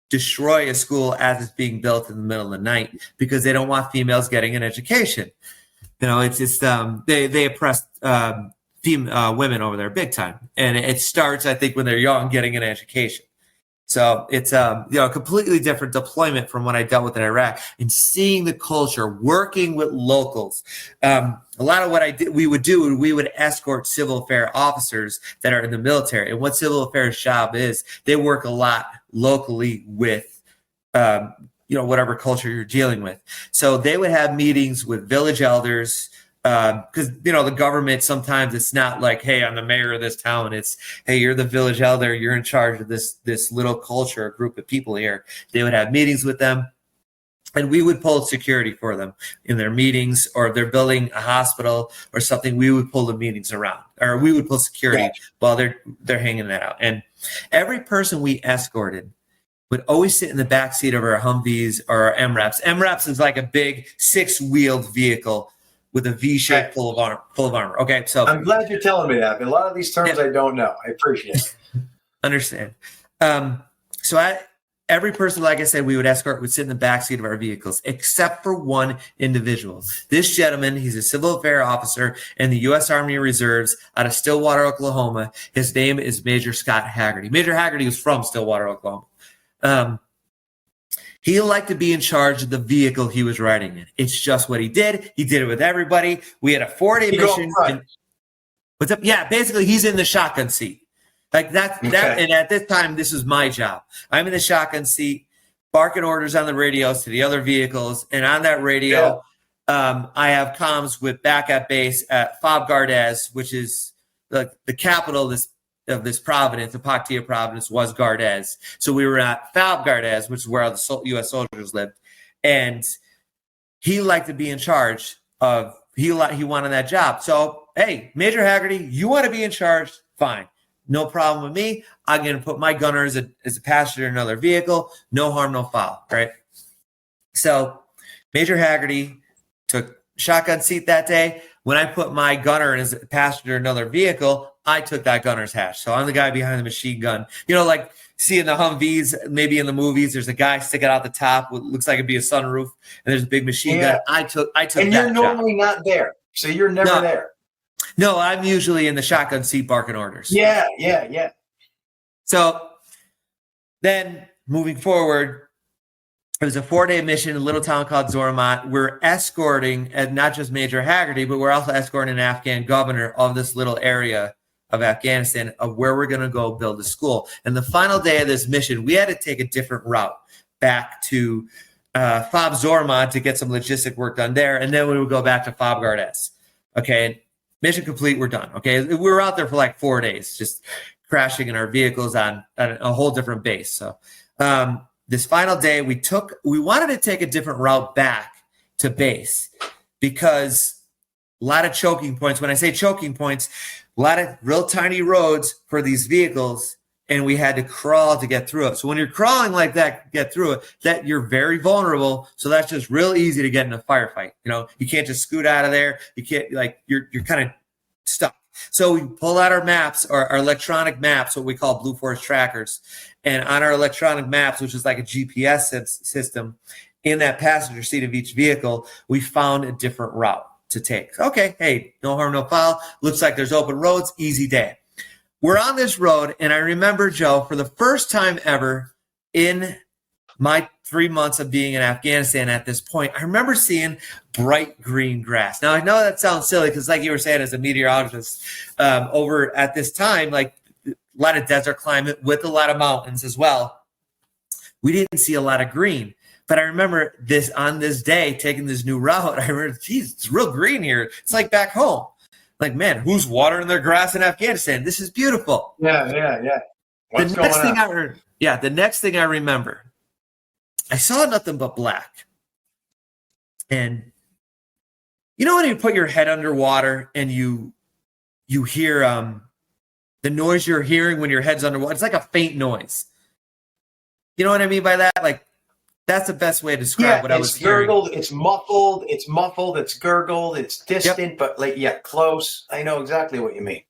destroy a school as it's being built in the middle of the night because they don't want females getting an education. It's just they oppress women over there big time. And it starts, I think, when they're young, getting an education. So it's a completely different deployment from what I dealt with in Iraq, and seeing the culture, working with locals. A lot of what we would escort civil affairs officers that are in the military. And what civil affairs job is, they work a lot locally with whatever culture you're dealing with. So they would have meetings with village elders, because the government, sometimes it's not like, hey, I'm the mayor of this town. It's, hey, you're the village elder, you're in charge of this little culture, a group of people here. They would have meetings with them, and we would pull security for them in their meetings, or if they're building a hospital or something, we would pull the meetings around, or we would pull security while they're hanging that out. And every person we escorted would always sit in the back seat of our Humvees or our MRAPs. MRAPs is like a big 6-wheeled vehicle with a V-shape full of armor. Okay, so I'm glad you're telling me that. A lot of these terms I don't know. I appreciate it. Understand. Every person, like I said, we would escort would sit in the backseat of our vehicles, except for one individual. This gentleman, he's a civil affairs officer in the U.S. Army Reserves out of Stillwater, Oklahoma. His name is Major Scott Haggerty. Major Haggerty was from Stillwater, Oklahoma. He liked to be in charge of the vehicle he was riding in. It's just what he did. He did it with everybody. We had a 4-day mission. What's up? Yeah, basically, he's in the shotgun seat. Like that. And at this time, this is my job. I'm in the shotgun seat, barking orders on the radios to the other vehicles. And on that radio, I have comms with backup base at Fob Gardez, which is the capital of this province, the Paktia province, was Gardez. So we were at Fob Gardez, which is where the U.S. soldiers lived. And he liked to be in charge of, he wanted that job. So, hey, Major Haggerty, you want to be in charge? Fine. No problem with me. I'm going to put my gunner as a passenger in another vehicle. No harm, no foul, right? So Major Haggerty took shotgun seat that day. When I put my gunner as a passenger in another vehicle, I took that gunner's hatch. So I'm the guy behind the machine gun. Like see in the Humvees, maybe in the movies, there's a guy sticking out the top. What looks like it'd be a sunroof, and there's a big machine gun. I took. And you're normally not there, so you're never there. No, I'm usually in the shotgun seat barking orders. Yeah. So then moving forward, it was a 4-day mission in a little town called Zormat. We're escorting, and not just Major Haggerty, but we're also escorting an Afghan governor of this little area of Afghanistan of where we're going to go build a school. And the final day of this mission, we had to take a different route back to Fob Zormat to get some logistic work done there. And then we would go back to Fob Gardez. Okay. Mission complete. We're done. Okay. We were out there for like 4 days, just crashing in our vehicles on a whole different base. So, this final day, we wanted to take a different route back to base because a lot of choking points. When I say choking points, a lot of real tiny roads for these vehicles, and we had to crawl to get through it. So when you're crawling like that, get through it, that you're very vulnerable. So that's just real easy to get in a firefight. You can't just scoot out of there. You can't, you're kind of stuck. So we pull out our maps, or our electronic maps, what we call Blue Force trackers. And on our electronic maps, which is like a GPS system, in that passenger seat of each vehicle, we found a different route to take. Okay, hey, no harm, no foul. Looks like there's open roads, easy day. We're on this road, and I remember, Joe, for the first time ever in my 3 months of being in Afghanistan at this point, I remember seeing bright green grass. Now, I know that sounds silly because, like you were saying, as a meteorologist, over at this time, like a lot of desert climate with a lot of mountains as well, we didn't see a lot of green. But I remember this on this day, taking this new route. I remember, geez, it's real green here. It's like back home. Like, man, who's watering their grass in Afghanistan? This is beautiful. Yeah. What's going on? The next thing I remember, I saw nothing but black. And you know when you put your head underwater and you hear the noise you're hearing when your head's underwater? It's like a faint noise. You know what I mean by that? Like, that's the best way to describe what I was hearing. It's muffled, it's gurgled, it's distant, but close. I know exactly what you mean.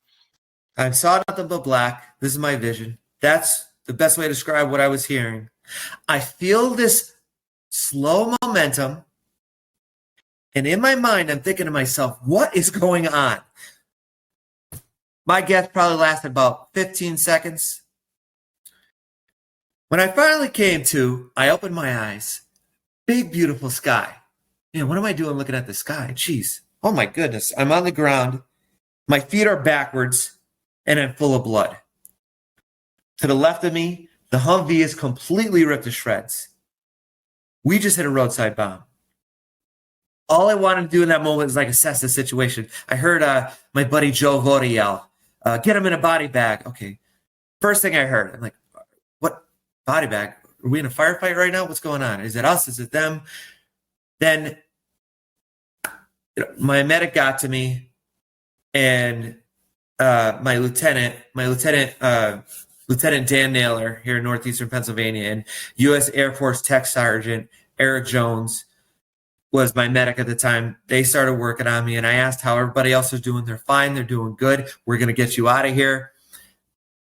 I saw nothing but black. This is my vision. That's the best way to describe what I was hearing. I feel this slow momentum, and in my mind, I'm thinking to myself, what is going on? My guess probably lasted about 15 seconds. When I finally came to, I opened my eyes. Big, beautiful sky. Man, what am I doing looking at the sky? Jeez. Oh, my goodness. I'm on the ground. My feet are backwards, and I'm full of blood. To the left of me, the Humvee is completely ripped to shreds. We just hit a roadside bomb. All I wanted to do in that moment was assess the situation. I heard my buddy Joe Voda yell, get him in a body bag. Okay. First thing I heard, I'm like, what body bag? Are we in a firefight right now? What's going on? Is it us? Is it them? Then my medic got to me, and my lieutenant Dan Naylor here in northeastern Pennsylvania, and U.S. Air Force Tech Sergeant Eric Jones was my medic at the time. They started working on me, and I asked how everybody else is doing. They're fine. They're doing good. We're going to get you out of here.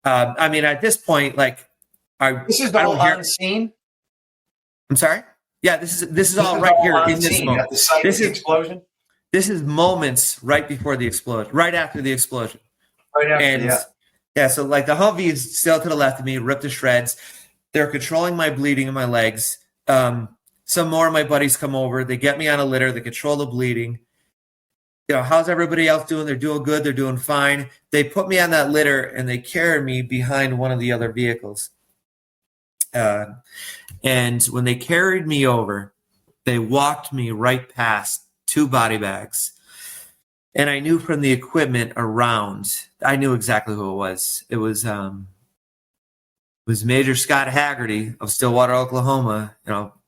At this point, this is all on scene. I'm sorry. Yeah, this is all right here in this moment. At the site of the explosion. This is moments right before the explosion, right after the explosion. Right after, So the Humvee is still to the left of me, ripped to shreds. They're controlling my bleeding in my legs. Some more of my buddies come over. They get me on a litter. They control the bleeding. How's everybody else doing? They're doing good. They're doing fine. They put me on that litter, and they carry me behind one of the other vehicles. And when they carried me over, they walked me right past 2 body bags. And I knew from the equipment around, I knew exactly who it was. It was Major Scott Haggerty of Stillwater, Oklahoma,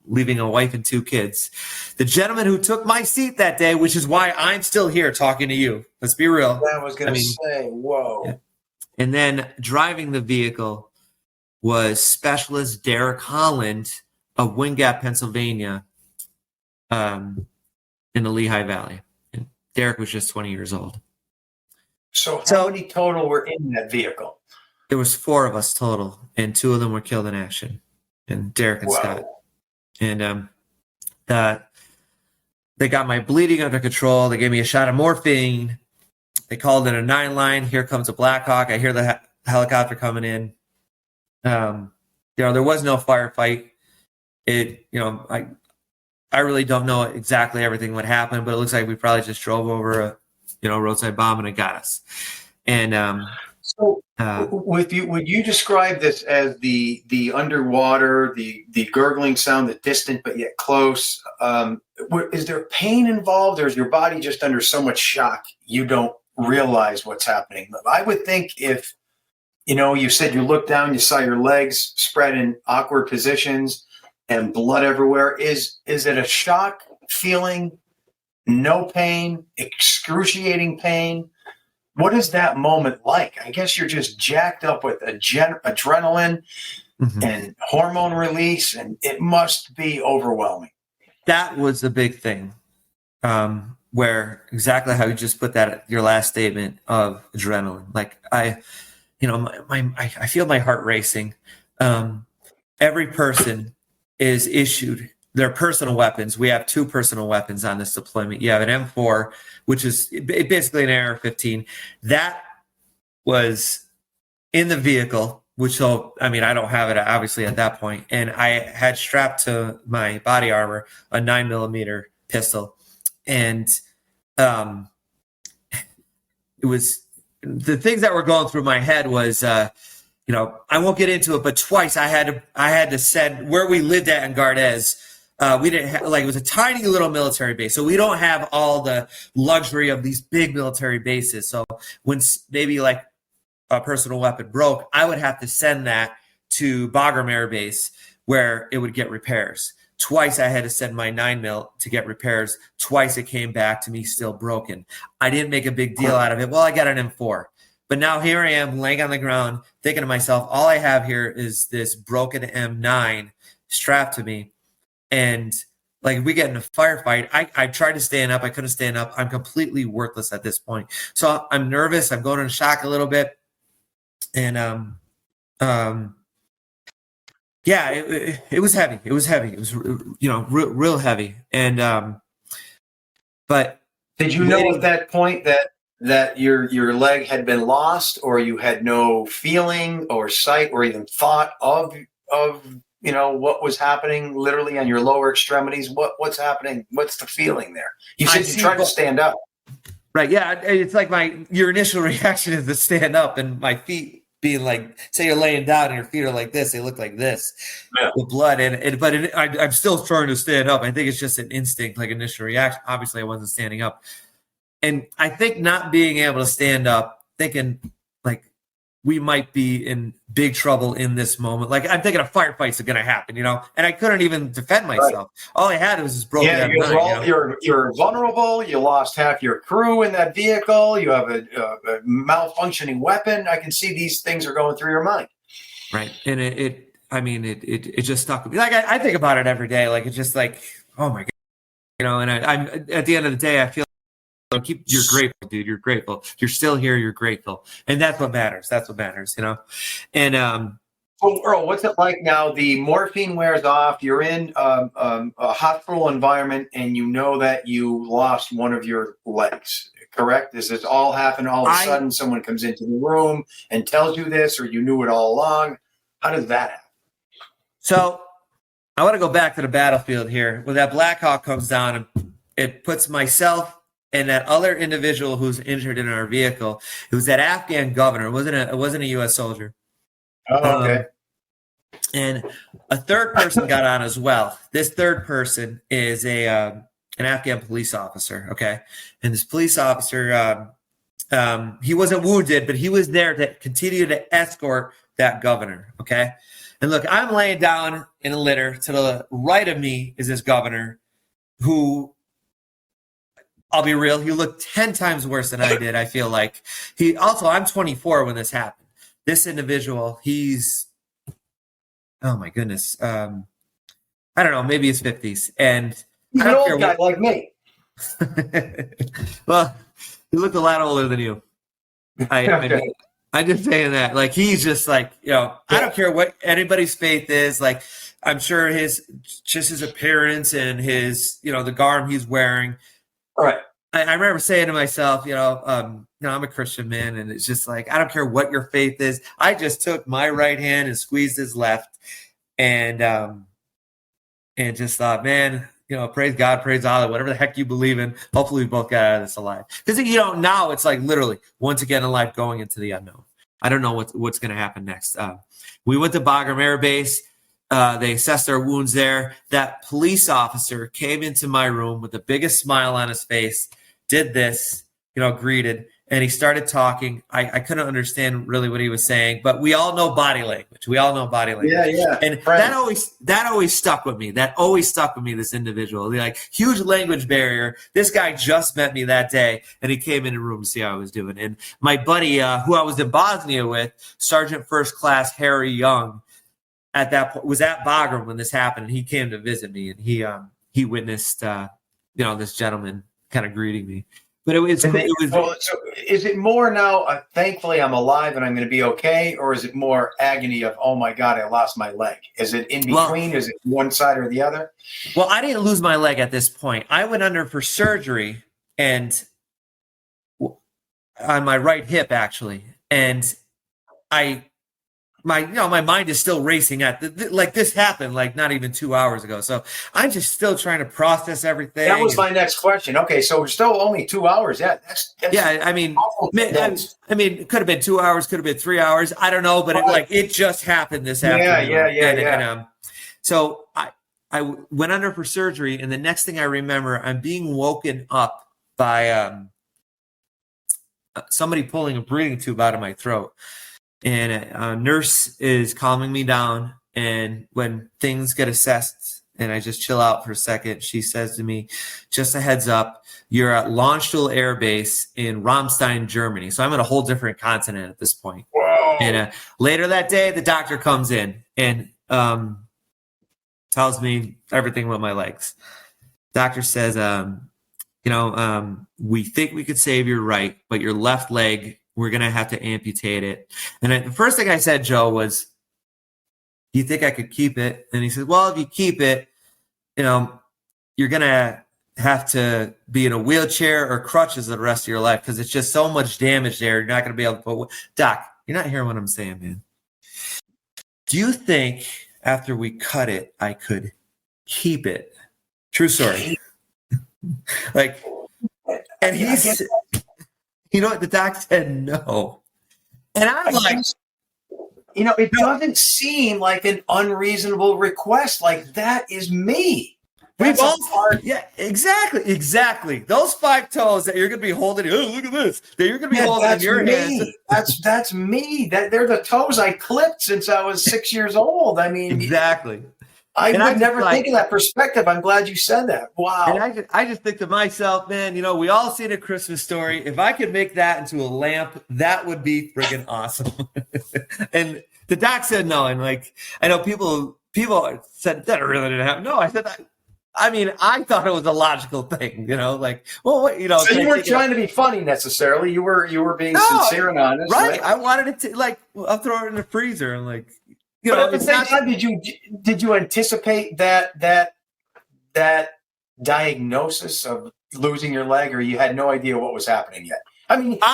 leaving a wife and 2 kids. The gentleman who took my seat that day, which is why I'm still here talking to you. Let's be real. I was going to say, whoa. Yeah. And then driving the vehicle was Specialist Derek Holland of Wind Gap, Pennsylvania, in the Lehigh Valley. And Derek was just 20 years old. So how many total were in that vehicle? There was 4 of us total, and 2 of them were killed in action, and Derek and Scott. And they got my bleeding under control. They gave me a shot of morphine. They called in a 9 line. Here comes a Black Hawk. I hear the helicopter coming in. There was no firefight. I really don't know exactly everything what happened, but it looks like we probably just drove over a roadside bomb, and it got us. And would you describe this as the underwater, the gurgling sound, the distant but yet close? Is there pain involved, or is your body just under so much shock you don't realize what's happening? I would think if you said you looked down, you saw your legs spread in awkward positions and blood everywhere. Is it a shock feeling? No pain, excruciating pain? What is that moment like? I guess you're just jacked up with adrenaline and hormone release, and it must be overwhelming. That was the big thing, where exactly how you just put that, your last statement of adrenaline. I feel my heart racing. Every person is issued their personal weapons. We have 2 personal weapons on this deployment. You have an M4, which is basically an AR-15. That was in the vehicle, I don't have it obviously at that point. And I had strapped to my body armor a 9mm pistol. And it was the things that were going through my head was, I won't get into it, but twice I had to send where we lived at in Gardez. We didn't have, like, it was a tiny little military base. So we don't have all the luxury of these big military bases. So when maybe like a personal weapon broke, I would have to send that to Bagram Air Base where it would get repairs. Twice I had to send my 9mm to get repairs. Twice it came back to me still broken. I didn't make a big deal out of it. Well, I got an M4. But now here I am laying on the ground thinking to myself, all I have here is this broken M9 strapped to me. And like we get in a firefight, I tried to stand up. I couldn't stand up. I'm completely worthless at this point. So I'm nervous. I'm going into shock a little bit. And yeah, it was heavy. It was heavy. It was, real heavy. And but did you know at that point that your leg had been lost, or you had no feeling or sight or even thought of what was happening literally on your lower extremities? What's happening? What's the feeling there? You said you tried to stand up. Right. Yeah. It's like your initial reaction is to stand up, and my feet being like, say you're laying down and your feet are like this, they look like this with blood. I'm still trying to stand up. I think it's just an instinct, like initial reaction. Obviously I wasn't standing up. And I think not being able to stand up, thinking like we might be in big trouble in this moment. Like I'm thinking a firefights are going to happen, and I couldn't even defend myself. Right. All I had was this broken. Yeah, you're vulnerable. You lost half your crew in that vehicle. You have a malfunctioning weapon. I can see these things are going through your mind. Right, and it just stuck with me. Like I think about it every day. Like it's just like, oh my god, And I'm at the end of the day, I feel. You're grateful, dude. You're grateful. You're still here. You're grateful. And that's what matters. That's what matters, And so Earl, what's it like now? The morphine wears off. You're in a hospital environment, and you know that you lost one of your legs, correct? Does this all happen all of a sudden? Someone comes into the room and tells you this, or you knew it all along? How does that happen? So I want to go back to the battlefield here. When that Black Hawk comes down, and it puts myself and that other individual who's injured in our vehicle, it was that Afghan governor. It wasn't a U.S. soldier. Oh, okay. And a third person got on as well. This third person is an Afghan police officer. Okay, and this police officer, he wasn't wounded, but he was there to continue to escort that governor. Okay, and look, I'm laying down in a litter. To the right of me is this governor, who. I'll be real. He looked 10 times worse than I did. I feel like I'm 24 when this happened. This individual, he's, oh my goodness. I don't know, maybe his 50s. And he's an old guy like me. Well, he looked a lot older than you. I'm just saying that. Like, he's just like, I don't care what anybody's faith is. Like, I'm sure his appearance and his, the garb he's wearing. All right. I remember saying to myself, I'm a Christian man, and it's just like, I don't care what your faith is. I just took my right hand and squeezed his left, and just thought, man, praise God, praise Allah, whatever the heck you believe in. Hopefully we both got out of this alive. Because now it's like literally once again in life going into the unknown. I don't know what's going to happen next. We went to Bagram Air Base. They assessed our wounds there. That police officer came into my room with the biggest smile on his face, did this, greeted, and he started talking. I couldn't understand really what he was saying, but we all know body language. Yeah. And that always stuck with me. This individual, like, huge language barrier. This guy just met me that day, and he came in the room to see how I was doing. And my buddy, who I was in Bosnia with, Sergeant First Class Harry Young, at that point was at Bagram when this happened, and he came to visit me, and he witnessed this gentleman kind of greeting me. But it was so is it more now, thankfully I'm alive and I'm going to be okay, or is it more agony of, oh my God, I lost my leg? Is it in between? Well, is it one side or the other? Well, I didn't lose my leg at this point. I went under for surgery and on my right hip, actually, and my mind is still racing at like this happened like not even 2 hours ago. So I'm just still trying to process everything. That was my next question. Okay, so we're still only 2 hours. Yeah, that's I mean, it could have been 2 hours, could have been 3 hours. I don't know, but it just happened this afternoon. Yeah. So went under for surgery, and the next thing I remember, I'm being woken up by somebody pulling a breathing tube out of my throat. And a nurse is calming me down. And when things get assessed and I just chill out for a second, she says to me, just a heads up, you're at Landstuhl Air Base in Ramstein, Germany. So I'm in a whole different continent at this point. Whoa. And later that day, the doctor comes in and tells me everything with my legs. Doctor says, we think we could save your right, but your left leg, we're going to have to amputate it. And the first thing I said, Joe, was, do you think I could keep it? And he said, well, if you keep it, you're going to have to be in a wheelchair or crutches the rest of your life because it's just so much damage there. You're not going to be able to put. Doc, you're not hearing what I'm saying, man. Do you think after we cut it, I could keep it? True story. And he said, you know what? The doc said no. And I'm like, it doesn't seem like an unreasonable request. Like, that is me. Yeah, exactly. Those 5 toes that you're going to be holding. Oh, look at this. That you're going to be holding in your hands. That's me. They're the toes I clipped since I was 6 years old. I mean, exactly. I would never think of that perspective. I'm glad you said that. Wow. And I just think to myself, man, we all seen A Christmas Story. If I could make that into a lamp, that would be friggin' awesome. And the doc said no. And I know people said that really didn't happen. No, I said that. I thought it was a logical thing, So you weren't trying to be funny necessarily. You were being sincere and honest, right? I wanted it to I'll throw it in the freezer and but at the same time, did you anticipate that diagnosis of losing your leg, or you had no idea what was happening yet?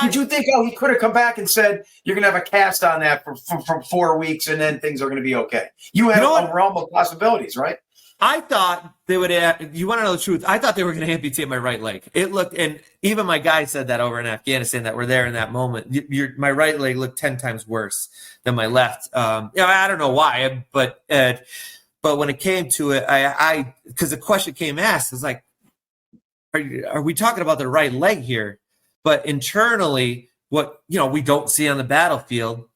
Did you think, he could have come back and said, you're going to have a cast on that for 4 weeks and then things are going to be okay? You had a realm of possibilities, right? I thought they would. You want to know the truth? I thought they were going to amputate my right leg. It looked, and even my guy said that over in Afghanistan that were there in that moment. My right leg looked 10 times worse than my left. I don't know why, but when it came to it, I because the question came asked, it's like, are we talking about the right leg here? But internally, what we don't see on the battlefield,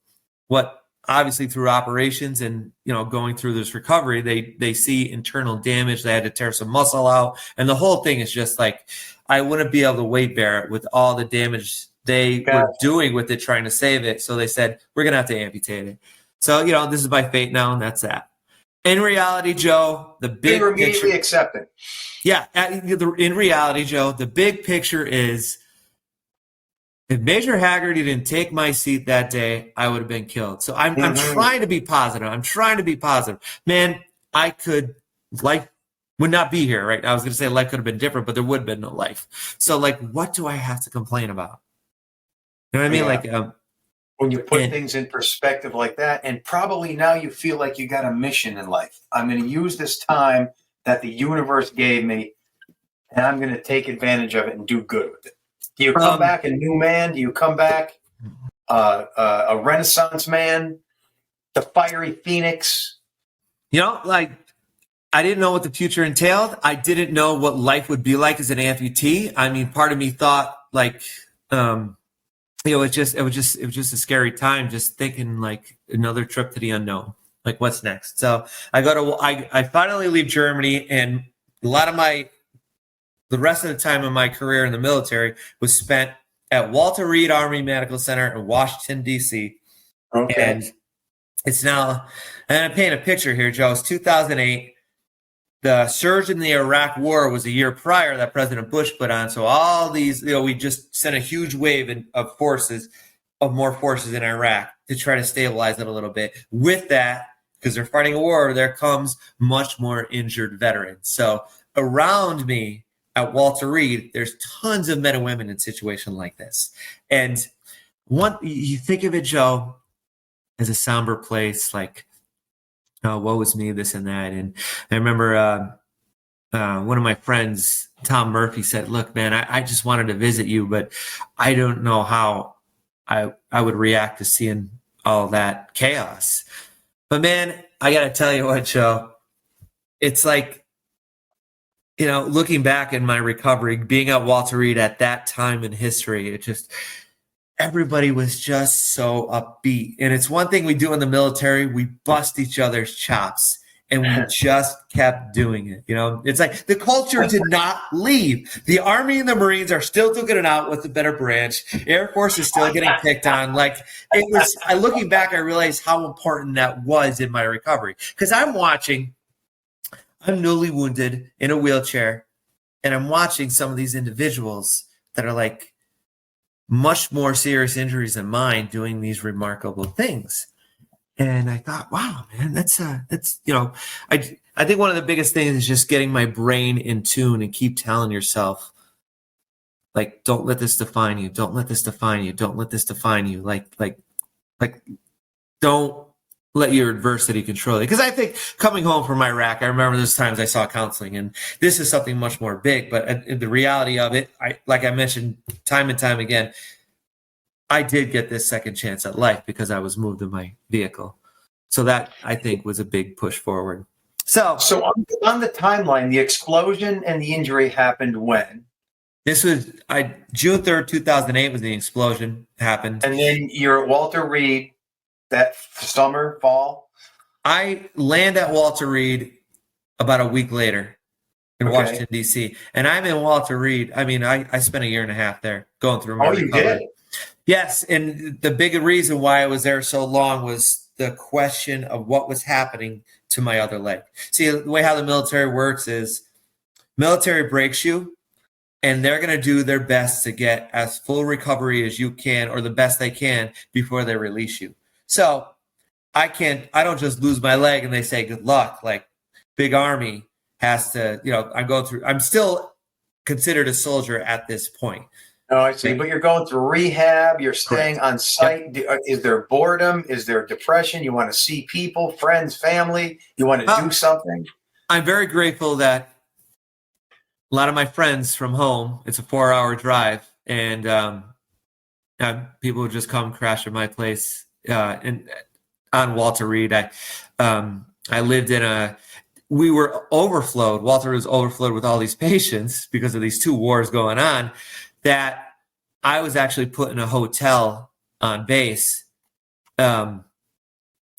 what obviously through operations and going through this recovery, they see internal damage. They had to tear some muscle out, and the whole thing is just I wouldn't be able to weight bear it with all the damage they were doing with it, trying to save it. So they said, we're gonna have to amputate it. So this is my fate now, and that's that. In reality, Joe, the big you were immediately picture, accepted. Yeah, in reality, Joe, the big picture is, if Major Haggerty didn't take my seat that day, I would have been killed. So I'm trying to be positive. Man, life would not be here, right? I was going to say life could have been different, but there would have been no life. So what do I have to complain about? You know what I mean? Yeah. When you put things in perspective like that, and probably now you feel like you got a mission in life. I'm going to use this time that the universe gave me, and I'm going to take advantage of it and do good with it. Do you come back a new man? Do you come back a Renaissance man, the fiery phoenix? I didn't know what the future entailed. I didn't know what life would be like as an amputee. Part of me thought it was just a scary time, just thinking another trip to the unknown. What's next? So I finally leave Germany, and a lot of the rest of the time of my career in the military was spent at Walter Reed Army Medical Center in Washington, D.C. Okay. And it's now, and I'm painting a picture here, Joe. It's 2008. The surge in the Iraq War was a year prior that President Bush put on. So all these, we just sent a huge wave of more forces in Iraq to try to stabilize it a little bit. With that, because they're fighting a war, there comes much more injured veterans. So around me, at Walter Reed, there's tons of men and women in situations like this. And you think of it, Joe, as a somber place, woe was me, this and that. And I remember one of my friends, Tom Murphy, said, look, man, I just wanted to visit you, but I don't know how I would react to seeing all that chaos. But man, I got to tell you what, Joe, it's like looking back in my recovery, being at Walter Reed at that time in history, everybody was just so upbeat. And it's one thing we do in the military, we bust each other's chops. And we just kept doing it. It's like the culture did not leave. The Army and the Marines are still duking it out with the better branch. Air Force is still getting picked on. Looking back, I realized how important that was in my recovery. Because I'm newly wounded in a wheelchair, and I'm watching some of these individuals that are like much more serious injuries than mine doing these remarkable things. And I thought, wow, man, that's I think one of the biggest things is just getting my brain in tune and keep telling yourself, like, don't let this define you. Don't let this define you. Don't let this define you. Like, don't let your adversity control you. Because I think coming home from Iraq, I remember those times I saw counseling, and this is something much more big. But the reality of it, like I mentioned time and time again, I did get this second chance at life because I was moved in my vehicle. So that, I think, was a big push forward. So on the timeline, the explosion and the injury happened when? This was June 3rd, 2008 was the explosion happened. And then you're at Walter Reed that summer, fall? I land at Walter Reed about a week later in Washington, D.C. And I'm in Walter Reed. I mean, I spent a year and a half there going through my recovery. You did? Yes, and the big reason why I was there so long was the question of what was happening to my other leg. See, the way how the military works is military breaks you, and they're going to do their best to get as full recovery as you can or the best they can before they release you. So I don't just lose my leg and they say, good luck. Like Big Army has to, I'm still considered a soldier at this point. Oh, I see. But you're going through rehab. You're staying on site. Yep. Is there boredom? Is there depression? You want to see people, friends, family? You want to do something? I'm very grateful that a lot of my friends from home, it's a 4-hour drive, and people would just come crash at my place on Walter Reed. I lived we were overflowed. Walter was overflowed with all these patients because of these 2 wars going on, that I was actually put in a hotel on base. And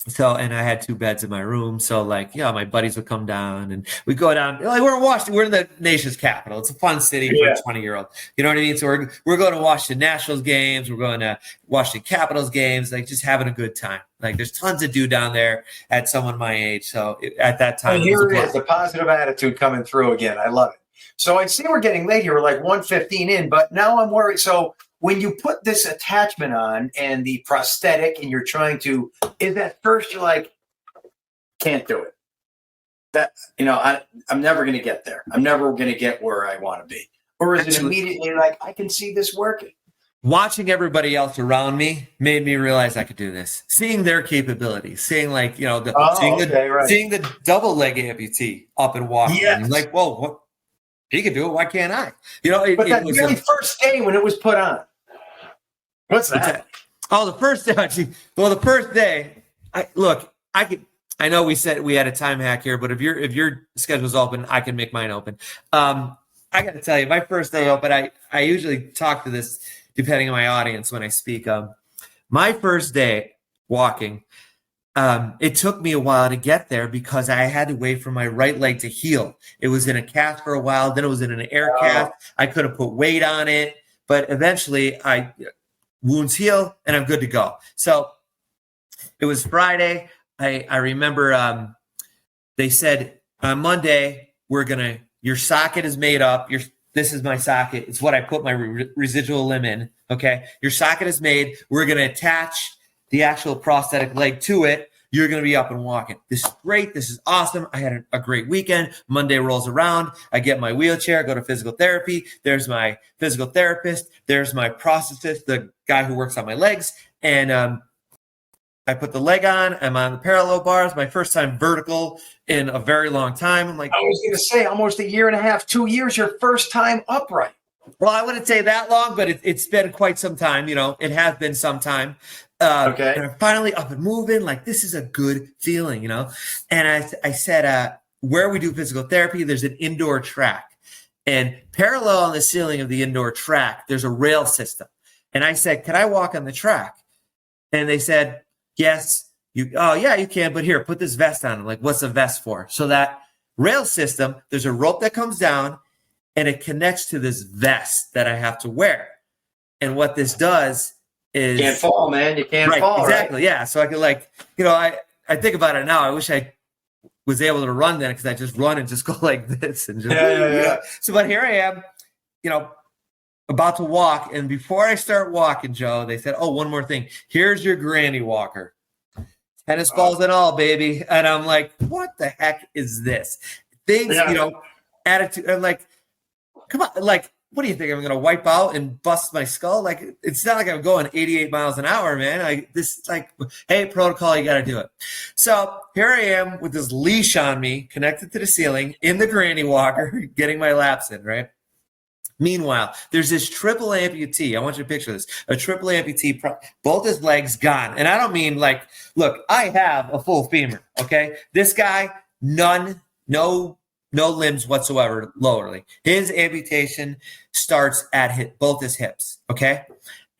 I had 2 beds in my room. So my buddies would come down and we'd go down. We're in Washington. We're in the nation's capital. It's a fun city for a 20-year-old. You know what I mean? So we're going to Washington Nationals games. We're going to Washington Capitals games, just having a good time. There's tons to do down there at someone my age. So at that time, here it is, the positive attitude coming through again. I love it. So I see we're getting late here. We're like 1:15 in, but now I'm worried. So when you put this attachment on and the prosthetic and you're trying to, is at first you're like, can't do it. That, I'm never going to get there. I'm never going to get where I want to be. Or is it immediately like, I can see this working? Watching everybody else around me made me realize I could do this. Seeing their capabilities, seeing seeing the double leg amputee up and walking. Yes. Like, whoa, what? He could do it. Why can't I? But that very first day when it was put on. What's that? Oh, the first day. Well, the first day. I know we said we had a time hack here, but if your schedule's open, I can make mine open. I got to tell you, my first day open. I usually talk to this depending on my audience when I speak. My first day walking. It took me a while to get there because I had to wait for my right leg to heal. It was in a cast for a while. Then it was in an air cast. I could have put weight on it, but eventually wounds heal and I'm good to go. So it was Friday. I remember they said on Monday, your socket is made up. This is my socket. It's what I put my residual limb in. Okay. Your socket is made. We're going to attach the actual prosthetic leg to it. You're going to be up and walking. This is great. This is awesome. I had a great weekend. Monday rolls around. I get my wheelchair, go to physical therapy. There's my physical therapist. There's my prosthetist, the guy who works on my legs. And I put the leg on. I'm on the parallel bars. My first time vertical in a very long time. I'm like, I was going to say almost a year and a half, 2 years, your first time upright. Well, I wouldn't say that long, but it's been quite some time. It has been some time. And I'm finally up and moving. Like, this is a good feeling, And I said, where we do physical therapy, there's an indoor track. And parallel on the ceiling of the indoor track, there's a rail system. And I said, can I walk on the track? And they said, yes. Oh, yeah, you can. But here, put this vest on. I'm like, what's the vest for? So that rail system, there's a rope that comes down and it connects to this vest that I have to wear. And what this does is... You can't fall, man. You can't fall, exactly, right? Yeah. So I could I think about it now. I wish I was able to run then because I just run and just go like this. And just, Yeah. So, but here I am, about to walk. And before I start walking, Joe, they said, oh, one more thing. Here's your granny walker. Tennis balls and all, baby. And I'm like, what the heck is this? Things, attitude. I'm like, come on. Like, what do you think? I'm going to wipe out and bust my skull? Like, it's not like I'm going 88 miles an hour, man. Hey, protocol, you got to do it. So here I am with this leash on me, connected to the ceiling in the granny walker, getting my laps in, right? Meanwhile, there's this triple amputee. I want you to picture this. A triple amputee, both his legs gone. And I don't mean like, look, I have a full femur, okay? This guy, no limbs whatsoever lowerly. His amputation starts at both his hips, okay?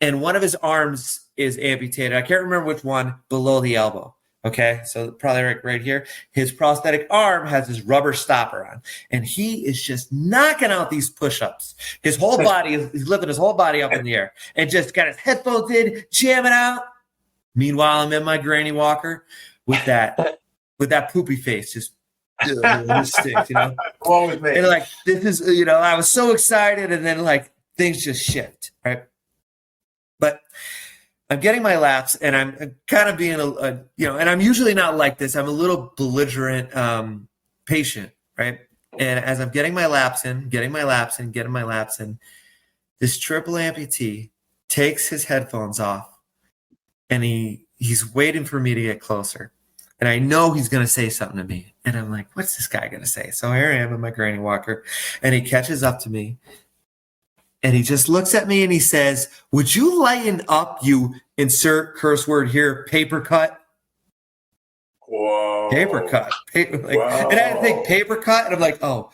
And one of his arms is amputated. I can't remember which one, below the elbow. Okay, so probably right here. His prosthetic arm has his rubber stopper on, and he is just knocking out these push-ups. His whole body he's lifting his whole body up in the air and just got his headphones in, jamming out. Meanwhile, I'm in my granny walker with that poopy face, just sticks, Wrong with me. And like this is, I was so excited, and then like things just shift, right? But I'm getting my laps, and I'm kind of being and I'm usually not like this. I'm a little belligerent patient, right? And as I'm getting my laps in, this triple amputee takes his headphones off, and he's waiting for me to get closer. And I know he's going to say something to me. And I'm like, what's this guy going to say? So here I am in my granny walker, and he catches up to me. And he just looks at me and he says, would you lighten up, you insert curse word here, paper cut? Whoa. Paper cut. Whoa. And I had to think paper cut. And I'm like, oh,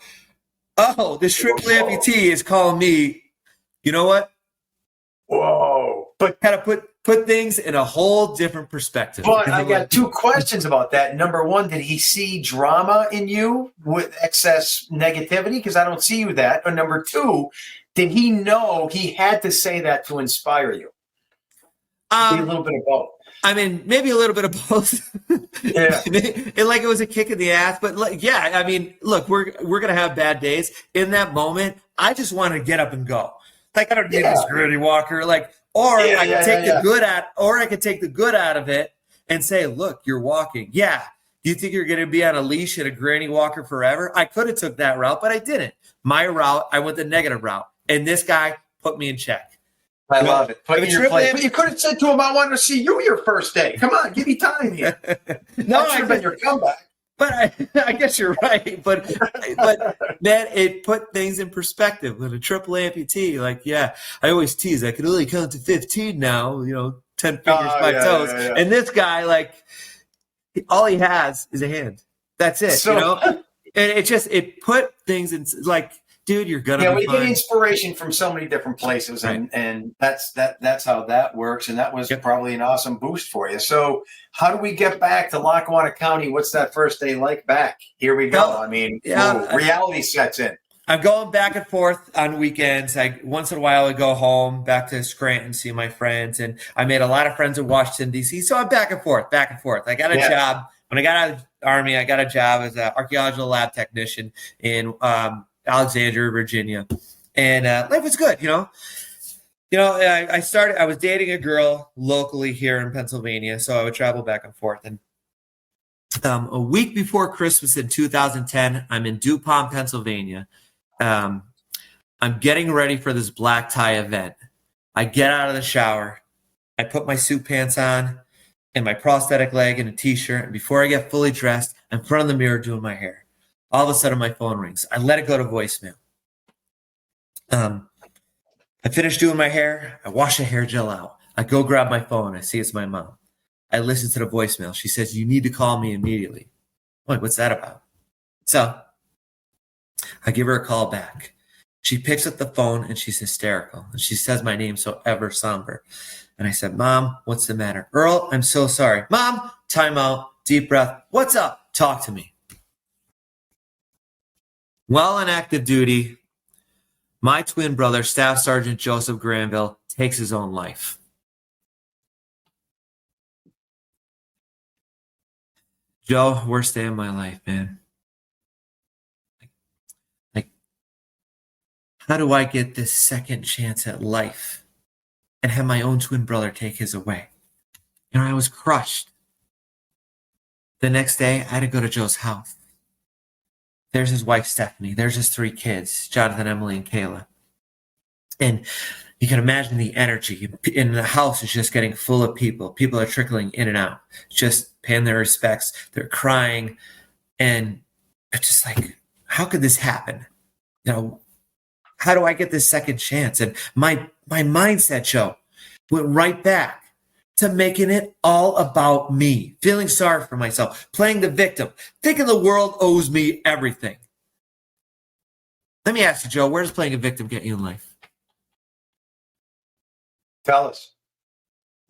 this triple amputee is calling me, you know what? Whoa. But kind of put things in a whole different perspective. But I got two questions about that. Number one, did he see drama in you with excess negativity? Because I don't see you that. Or number two, did he know he had to say that to inspire you? Maybe a little bit of both. I mean, maybe a little bit of both. Yeah. It was a kick in the ass, but I mean, look, we're gonna have bad days. In that moment, I just want to get up and go. Like I don't need this granny walker. I could take the good out of it and say, look, you're walking. Yeah. Do you think you're going to be on a leash in a granny walker forever? I could have took that route, but I didn't. My route, I went the negative route. And this guy put me in check. I love it. Put in your place. But you could have said to him, I wanted to see you your first day. Come on, give me time here. No, that should have been your comeback. But I guess you're right. But man, it put things in perspective with a triple amputee. I always tease. I can only count to 15 now. 10 fingers, 5 toes. Yeah. And this guy, all he has is a hand. That's it. And it put things in dude, you're gonna. We get inspiration from so many different places, right. and that's how that works. And that was probably an awesome boost for you. So, how do we get back to Lackawanna County? What's that first day like back? Here we go. Reality sets in. I'm going back and forth on weekends. Once in a while I go home back to Scranton, see my friends, and I made a lot of friends in Washington D.C. So I'm back and forth. I got a job when I got out of the Army. I got a job as an archaeological lab technician in Alexandria, Virginia, and life was good. I was dating a girl locally here in Pennsylvania, so I would travel back and forth. And a week before Christmas in 2010, I'm in DuPont, Pennsylvania. I'm getting ready for this black tie event. I get out of the shower. I put my suit pants on and my prosthetic leg and a t-shirt. And before I get fully dressed, I'm in front of the mirror doing my hair. All of a sudden, my phone rings. I let it go to voicemail. I finish doing my hair. I wash the hair gel out. I go grab my phone. I see it's my mom. I listen to the voicemail. She says, you need to call me immediately. I'm like, what's that about? So I give her a call back. She picks up the phone and she's hysterical. And she says my name so ever somber. And I said, Mom, what's the matter? Earl, I'm so sorry. Mom, time out, deep breath. What's up? Talk to me. While on active duty, my twin brother, Staff Sergeant Joseph Granville, takes his own life. Joe, worst day of my life, man. Like, how do I get this second chance at life and have my own twin brother take his away? I was crushed. The next day, I had to go to Joe's house. There's his wife, Stephanie. There's his 3 kids, Jonathan, Emily, and Kayla. And you can imagine the energy in the house is just getting full of people. People are trickling in and out, just paying their respects. They're crying. And it's just like, how could this happen? How do I get this second chance? And my mindset, Joe, went right back to making it all about me, feeling sorry for myself, playing the victim, thinking the world owes me everything. Let me ask you, Joe, where does playing a victim get you in life? Tell us.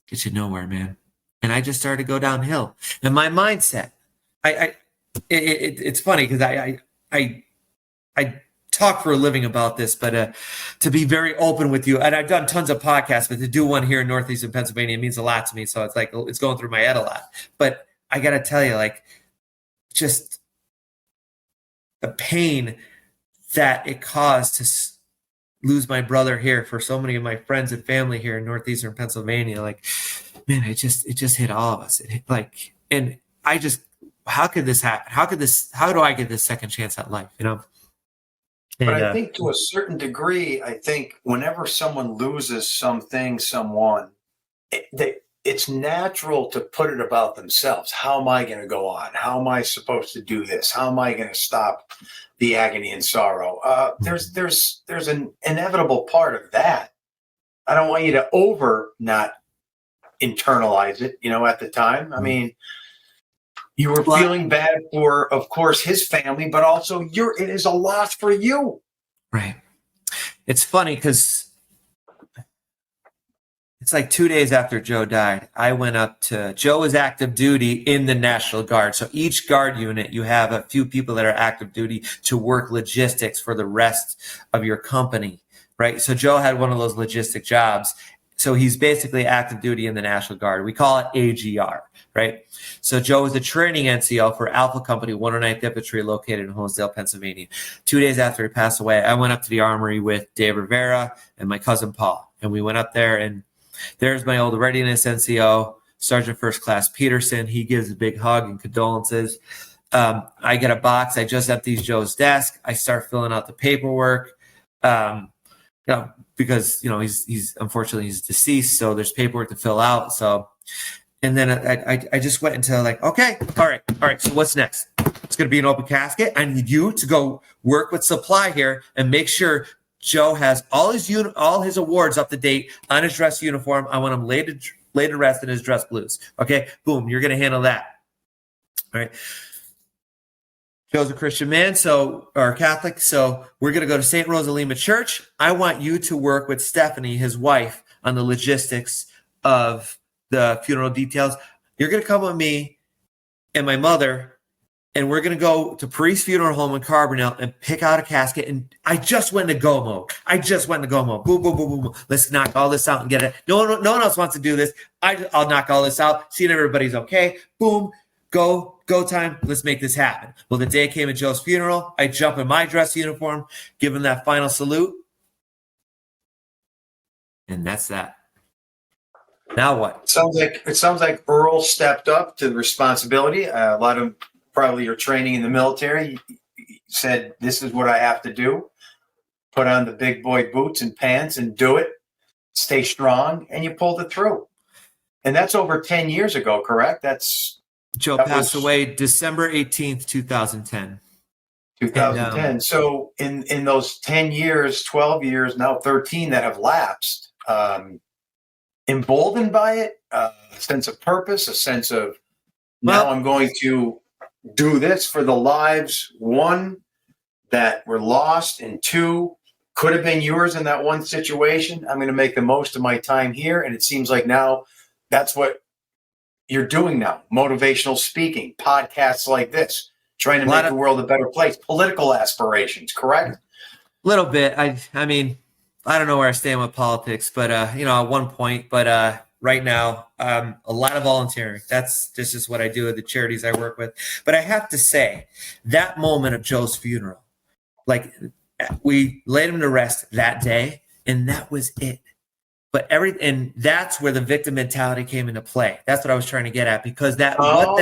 Get you nowhere, man. And I just started to go downhill. And my mindset, it's funny because I talk for a living about this, but to be very open with you, and I've done tons of podcasts, but to do one here in Northeastern Pennsylvania means a lot to me. So it's like, it's going through my head a lot. But I got to tell you, like, just the pain that it caused to lose my brother here, for so many of my friends and family here in Northeastern Pennsylvania. Like, man, it just hit all of us. And I just, how could this happen? How do I get this second chance at life? But I think to a certain degree, I think whenever someone loses someone, it's natural to put it about themselves. How am I going to go on? How am I supposed to do this? How am I going to stop the agony and sorrow? There's an inevitable part of that. I don't want you to not internalize it, at the time. I mean, you were feeling bad for, of course, his family, but also it is a loss for you. Right. It's funny because it's like 2 days after Joe died, I went up to, Joe was active duty in the National Guard. So each guard unit, you have a few people that are active duty to work logistics for the rest of your company, right? So Joe had one of those logistic jobs. So he's basically active duty in the National Guard. We call it AGR, right? So Joe was a training NCO for Alpha Company 109th Infantry located in Honesdale, Pennsylvania. 2 days after he passed away, I went up to the armory with Dave Rivera and my cousin Paul. And we went up there, and there's my old readiness NCO, Sergeant First Class Peterson. He gives a big hug and condolences. I get a box. I just emptied Joe's desk. I start filling out the paperwork. Because he's unfortunately he's deceased, so there's paperwork to fill out. So, and then I just went into like, okay, all right. So what's next? It's going to be an open casket. I need you to go work with supply here and make sure Joe has all his awards up to date on his dress uniform. I want him laid to rest in his dress blues. Okay, boom. You're going to handle that. All right. Joe's a Christian man, or Catholic, so we're going to go to St. Rosalima Church. I want you to work with Stephanie, his wife, on the logistics of the funeral details. You're going to come with me and my mother, and we're going to go to Priest Funeral Home in Carbondale and pick out a casket. And I just went into go mode. Boom, boom, boom, boom. Let's knock all this out and get it. No one else wants to do this. I'll knock all this out, see if everybody's okay. Boom, go time. Let's make this happen. Well, the day came at Joe's funeral. I jump in my dress uniform, give him that final salute. And that's that. Now what? It sounds like Earl stepped up to the responsibility. A lot of probably your training in the military. He said, this is what I have to do. Put on the big boy boots and pants and do it. Stay strong. And you pulled it through. And that's over 10 years ago, correct? Joe passed away December 18th, 2010. 2010. And, so in those 10 years, 12 years, now 13 that have lapsed, emboldened by it, a sense of purpose, a sense of now I'm going to do this for the lives, one, that were lost, and two, could have been yours in that one situation. I'm going to make the most of my time here. And it seems like now that's what you're doing now. Motivational speaking, podcasts like this, trying to make the world a better place, political aspirations, correct? A little bit. I mean, I don't know where I stand with politics, but, at one point, but right now, a lot of volunteering. That's just what I do at the charities I work with. But I have to say, that moment of Joe's funeral, like, we laid him to rest that day, and that was it. But and that's where the victim mentality came into play. That's what I was trying to get at, because what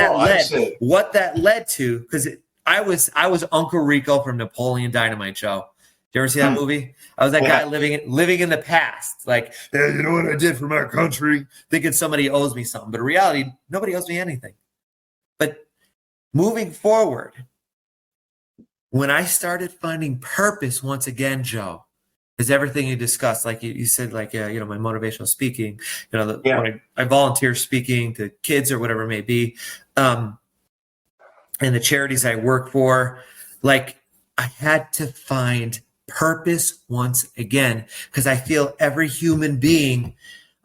that led to, because I was Uncle Rico from Napoleon Dynamite, Joe. Did you ever see that movie? I was that guy living in the past. Like, hey, you know what I did for my country? Thinking somebody owes me something. But in reality, nobody owes me anything. But moving forward, when I started finding purpose once again, Joe, is everything you discussed, like you said, like, my motivational speaking, when I volunteer speaking to kids or whatever it may be, and the charities I work for, like, I had to find purpose once again, because I feel every human being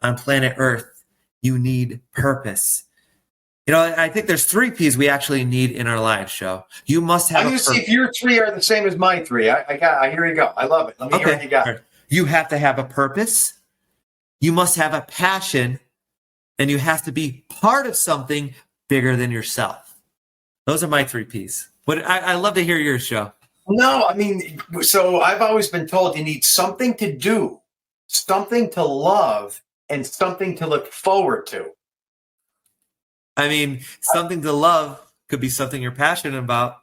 on planet Earth, you need purpose. I think there's 3 P's we actually need in our lives, Joe. You must have. I'm going to see if your 3 are the same as my 3. I hear you go. I love it. Let me hear what you got. Right. You have to have a purpose. You must have a passion, and you have to be part of something bigger than yourself. Those are my 3 P's. But I love to hear yours, Joe. No, I mean, so I've always been told you need something to do, something to love, and something to look forward to. I mean, something to love could be something you're passionate about.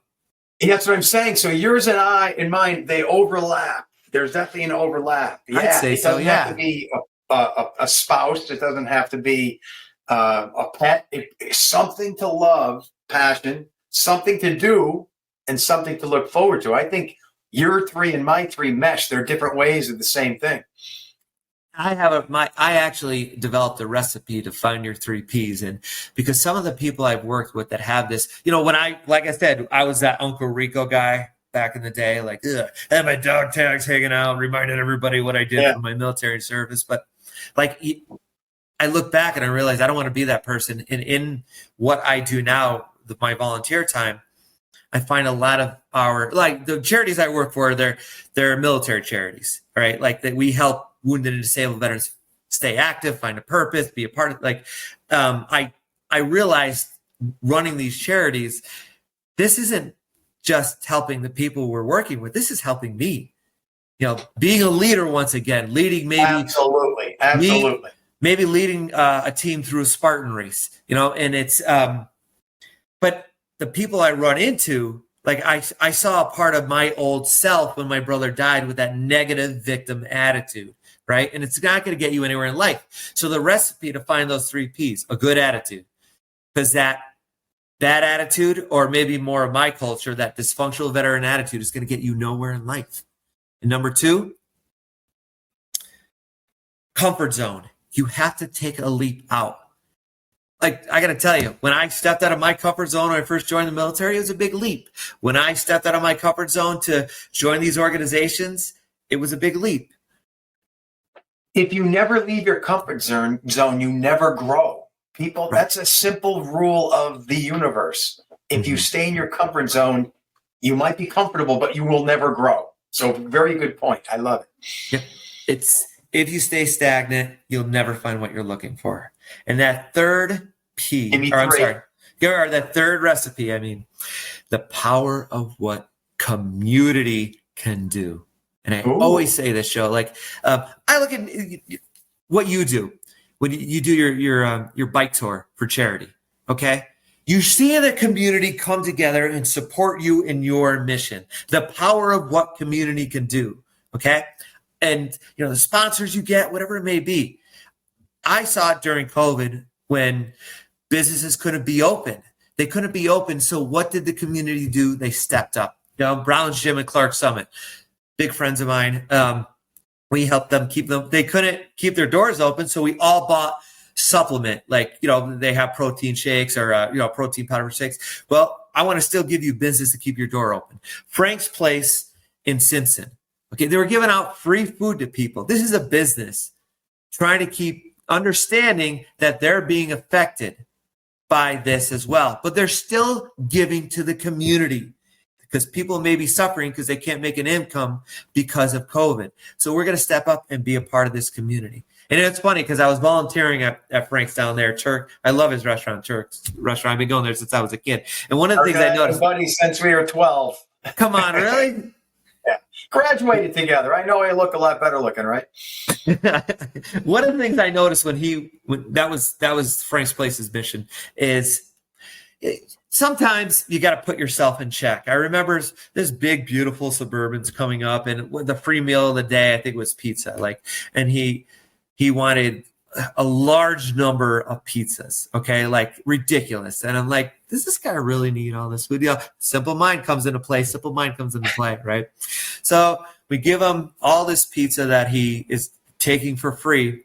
That's what I'm saying. So yours and mine, they overlap. There's definitely an overlap. Yeah, I'd say it doesn't have to be a spouse. It doesn't have to be a pet. It's something to love, passion, something to do, and something to look forward to. I think your 3 and my 3 mesh. They're different ways of the same thing. I actually developed a recipe to find your 3 P's, and because some of the people I've worked with that have this, when like I said, I was that Uncle Rico guy back in the day, like, I had my dog tags hanging out, reminded everybody what I did for my military service. But like, I look back and I realize I don't want to be that person. And in what I do now, my volunteer time, I find a lot of the charities I work for, they're military charities, right? Like, that we help wounded and disabled veterans stay active, find a purpose, be a part of, like, I realized running these charities, this isn't just helping the people we're working with. This is helping me, being a leader once again, leading absolutely. Maybe leading a team through a Spartan race, and it's, but the people I run into, like, I saw a part of my old self when my brother died with that negative victim attitude. Right. And it's not going to get you anywhere in life. So the recipe to find those 3 P's, a good attitude, because that bad attitude, or maybe more of my culture, that dysfunctional veteran attitude, is going to get you nowhere in life. And number 2, comfort zone. You have to take a leap out. Like, I got to tell you, when I stepped out of my comfort zone when I first joined the military, it was a big leap. When I stepped out of my comfort zone to join these organizations, it was a big leap. If you never leave your comfort zone, you never grow. People, that's a simple rule of the universe. If you stay in your comfort zone, you might be comfortable, but you will never grow. So, very good point. I love it. Yeah. It's, if you stay stagnant, you'll never find what you're looking for. And that 3rd P, that 3rd recipe, the power of what community can do. And I always say this, Joe, like, I look at what you do when you do your bike tour for charity. Okay. You see the community come together and support you in your mission, the power of what community can do. Okay. And, the sponsors you get, whatever it may be. I saw it during COVID when businesses couldn't be open. They couldn't be open. So what did the community do? They stepped up. Brown's Gym and Clark Summit, big friends of mine. We helped them keep them. They couldn't keep their doors open, so we all bought supplement. Like, they have protein shakes or protein powder shakes. Well, I want to still give you business to keep your door open. Frank's Place in Simpson. Okay, they were giving out free food to people. This is a business trying to keep understanding that they're being affected by this as well, but they're still giving to the community because people may be suffering because they can't make an income because of COVID. So we're going to step up and be a part of this community. And it's funny because I was volunteering at Frank's down there, Turk. I love his restaurant, Turk's restaurant. I've been going there since I was a kid. And one of the things I noticed, buddy, since we were 12. Come on, really? Yeah, graduated together. I know I look a lot better looking, right? One of the things I noticed when that was Frank's Place's mission is sometimes you got to put yourself in check. I remember this big, beautiful Suburbans coming up, and the free meal of the day, I think it was pizza. And he wanted a large number of pizzas, okay, like ridiculous. And I'm like, does this guy really need all this food? Yeah, simple mind comes into play. Simple mind comes into play, right? So we give him all this pizza that he is taking for free,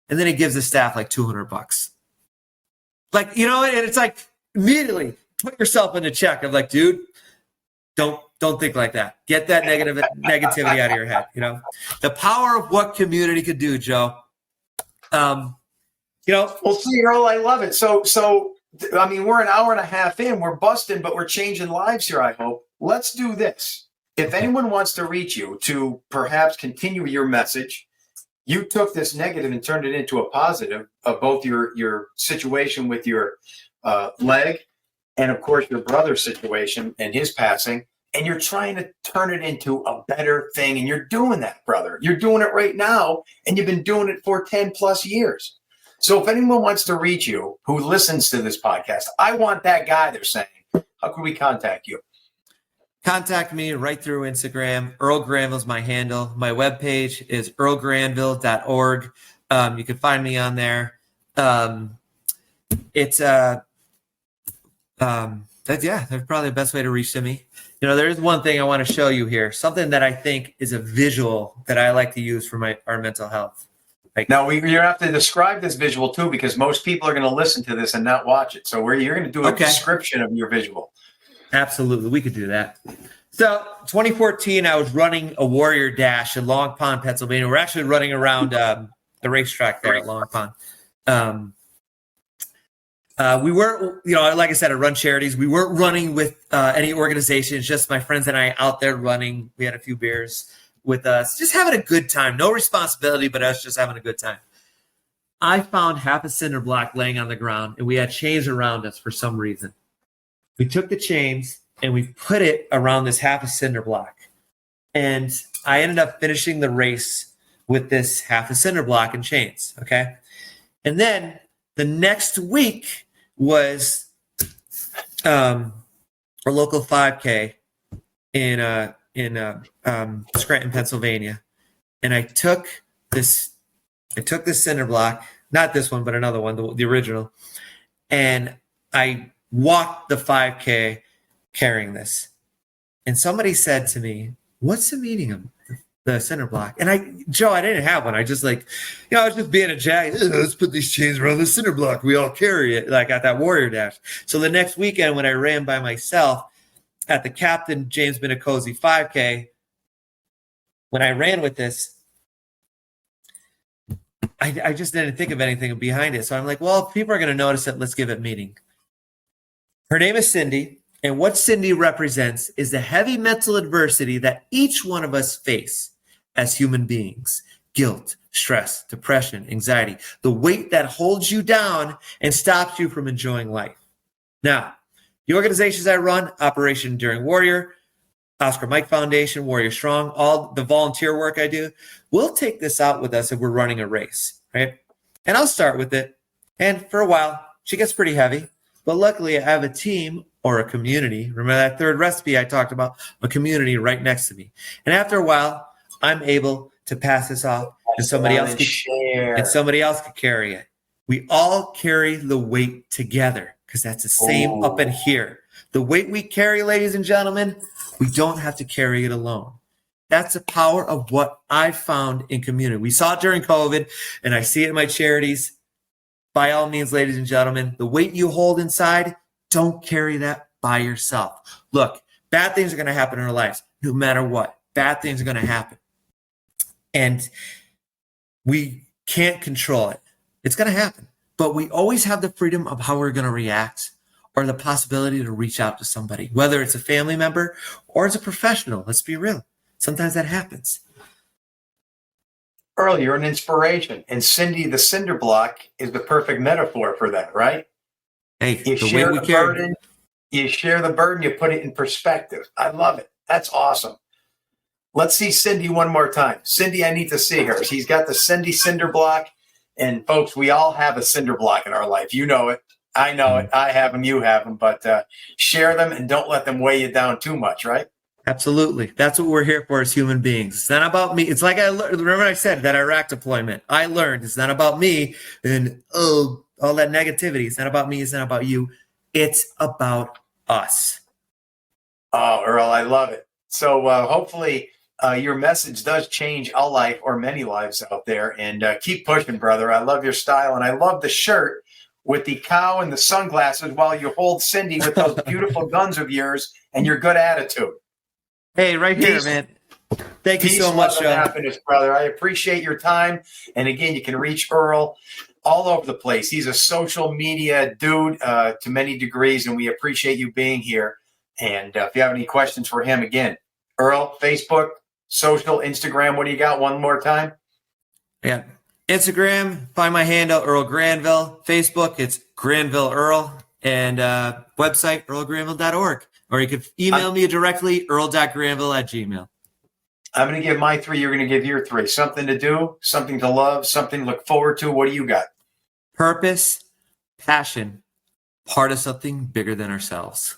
and then he gives the staff like $200. Like, you know, and it's like immediately put yourself into check of like, dude, don't think like that. Get that negativity out of your head. You know, the power of what community could do, Joe. You know, well, see, Earl, I love it. So, I mean, we're an hour and a half in, we're busting, but we're changing lives here, I hope. Let's do this. If anyone wants to reach you to perhaps continue your message, you took this negative and turned it into a positive of both your situation with your leg and, of course, your brother's situation and his passing, and you're trying to turn it into a better thing. And you're doing that, brother. You're doing it right now, and you've been doing it for 10 plus years. So if anyone wants to reach you who listens to this podcast, I want that guy, they're saying. How can we contact you? Contact me right through Instagram. Earl Granville is my handle. My webpage is earlgranville.org. You can find me on there. That's probably the best way to reach to me. You know, there is one thing I want to show you here, something that I think is a visual that I like to use for our mental health. Now, you have to describe this visual too, because most people are going to listen to this and not watch it. So you're going to do a description of your visual. Absolutely. We could do that. So 2014, I was running a Warrior Dash in Long Pond, Pennsylvania. We're actually running around the racetrack there at Long Pond. We weren't, you know, like I said, I run charities. We weren't running with any organizations, just my friends and I out there running. We had a few beers with us, just having a good time. No responsibility, but us just having a good time. I found half a cinder block laying on the ground, and we had chains around us for some reason. We took the chains and we put it around this half a cinder block. And I ended up finishing the race with this half a cinder block and chains. Okay. And then the next week was our local 5K in Scranton, Pennsylvania. And I took this cinder block, not this one, but another one, the original. And I walked the 5K carrying this. And somebody said to me, what's the meaning of the cinder block? And I didn't have one. I just I was just being a jack. Let's put these chains around the cinder block. We all carry it, like at that Warrior Dash. So the next weekend when I ran by myself at the Captain James Minicozzi 5K, when I ran with this, I just didn't think of anything behind it. So I'm like, well, if people are going to notice it, let's give it meaning. Her name is Cindy, and what Cindy represents is the heavy mental adversity that each one of us face as human beings. Guilt, stress, depression, anxiety, the weight that holds you down and stops you from enjoying life. Now, the organizations I run, Operation Enduring Warrior, Oscar Mike Foundation, Warrior Strong, all the volunteer work I do, we'll take this out with us if we're running a race, right? And I'll start with it. And for a while, she gets pretty heavy. But luckily, I have a team or a community. Remember that third recipe I talked about? A community right next to me. And after a while, I'm able to pass this off and somebody else could carry it. We all carry the weight together because that's the same up in here. The weight we carry, ladies and gentlemen, we don't have to carry it alone. That's the power of what I found in community. We saw it during COVID, and I see it in my charities. By all means, ladies and gentlemen, the weight you hold inside, don't carry that by yourself. Look, bad things are going to happen in our lives, no matter what. bad things are going to happen. And we can't control it. It's going to happen. But we always have the freedom of how we're going to react, or the possibility to reach out to somebody, whether it's a family member or it's a professional. Let's be real. Sometimes that happens. Earl, you're an inspiration. And Cindy, the cinder block, is the perfect metaphor for that, right? Hey, You the way share we the carry. burden, you share the burden, you put it in perspective. I love it. That's awesome. Let's see Cindy one more time. Cindy, I need to see her. She's got the Cindy cinder block. And folks, we all have a cinder block in our life. You know it. I know it. I have them. You have them. But share them and don't let them weigh you down too much, right? Absolutely. That's what we're here for as human beings. It's not about me. It's like I learned. Remember I said that Iraq deployment. I learned it's not about me and all that negativity. It's not about me. It's not about you. It's about us. Oh, Earl, I love it. So hopefully your message does change a life or many lives out there. And keep pushing, brother. I love your style. And I love the shirt with the cow and the sunglasses while you hold Cindy with those beautiful guns of yours and your good attitude. Hey, right here, Peace. man. Thank you Peace, so much, love, and Joe. happiness, brother. I appreciate your time. And again, you can reach Earl all over the place. He's a social media dude to many degrees, and we appreciate you being here. And if you have any questions for him, again, Earl, Facebook, social, Instagram, what do you got? One more time. Yeah. Instagram, find my handle, Earl Granville. Facebook, it's Granville Earl. And website, earlgranville.org. Or you can email me directly, earl.granville@gmail. I'm going to give my 3. You're going to give your 3. Something to do, something to love, something to look forward to. What do you got? Purpose, passion, part of something bigger than ourselves.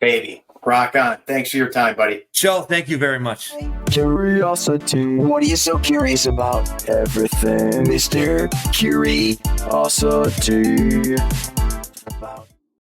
Baby, rock on. Thanks for your time, buddy. Joe, thank you very much. Curiosity. What are you so curious about? Everything, Mr. Curiosity.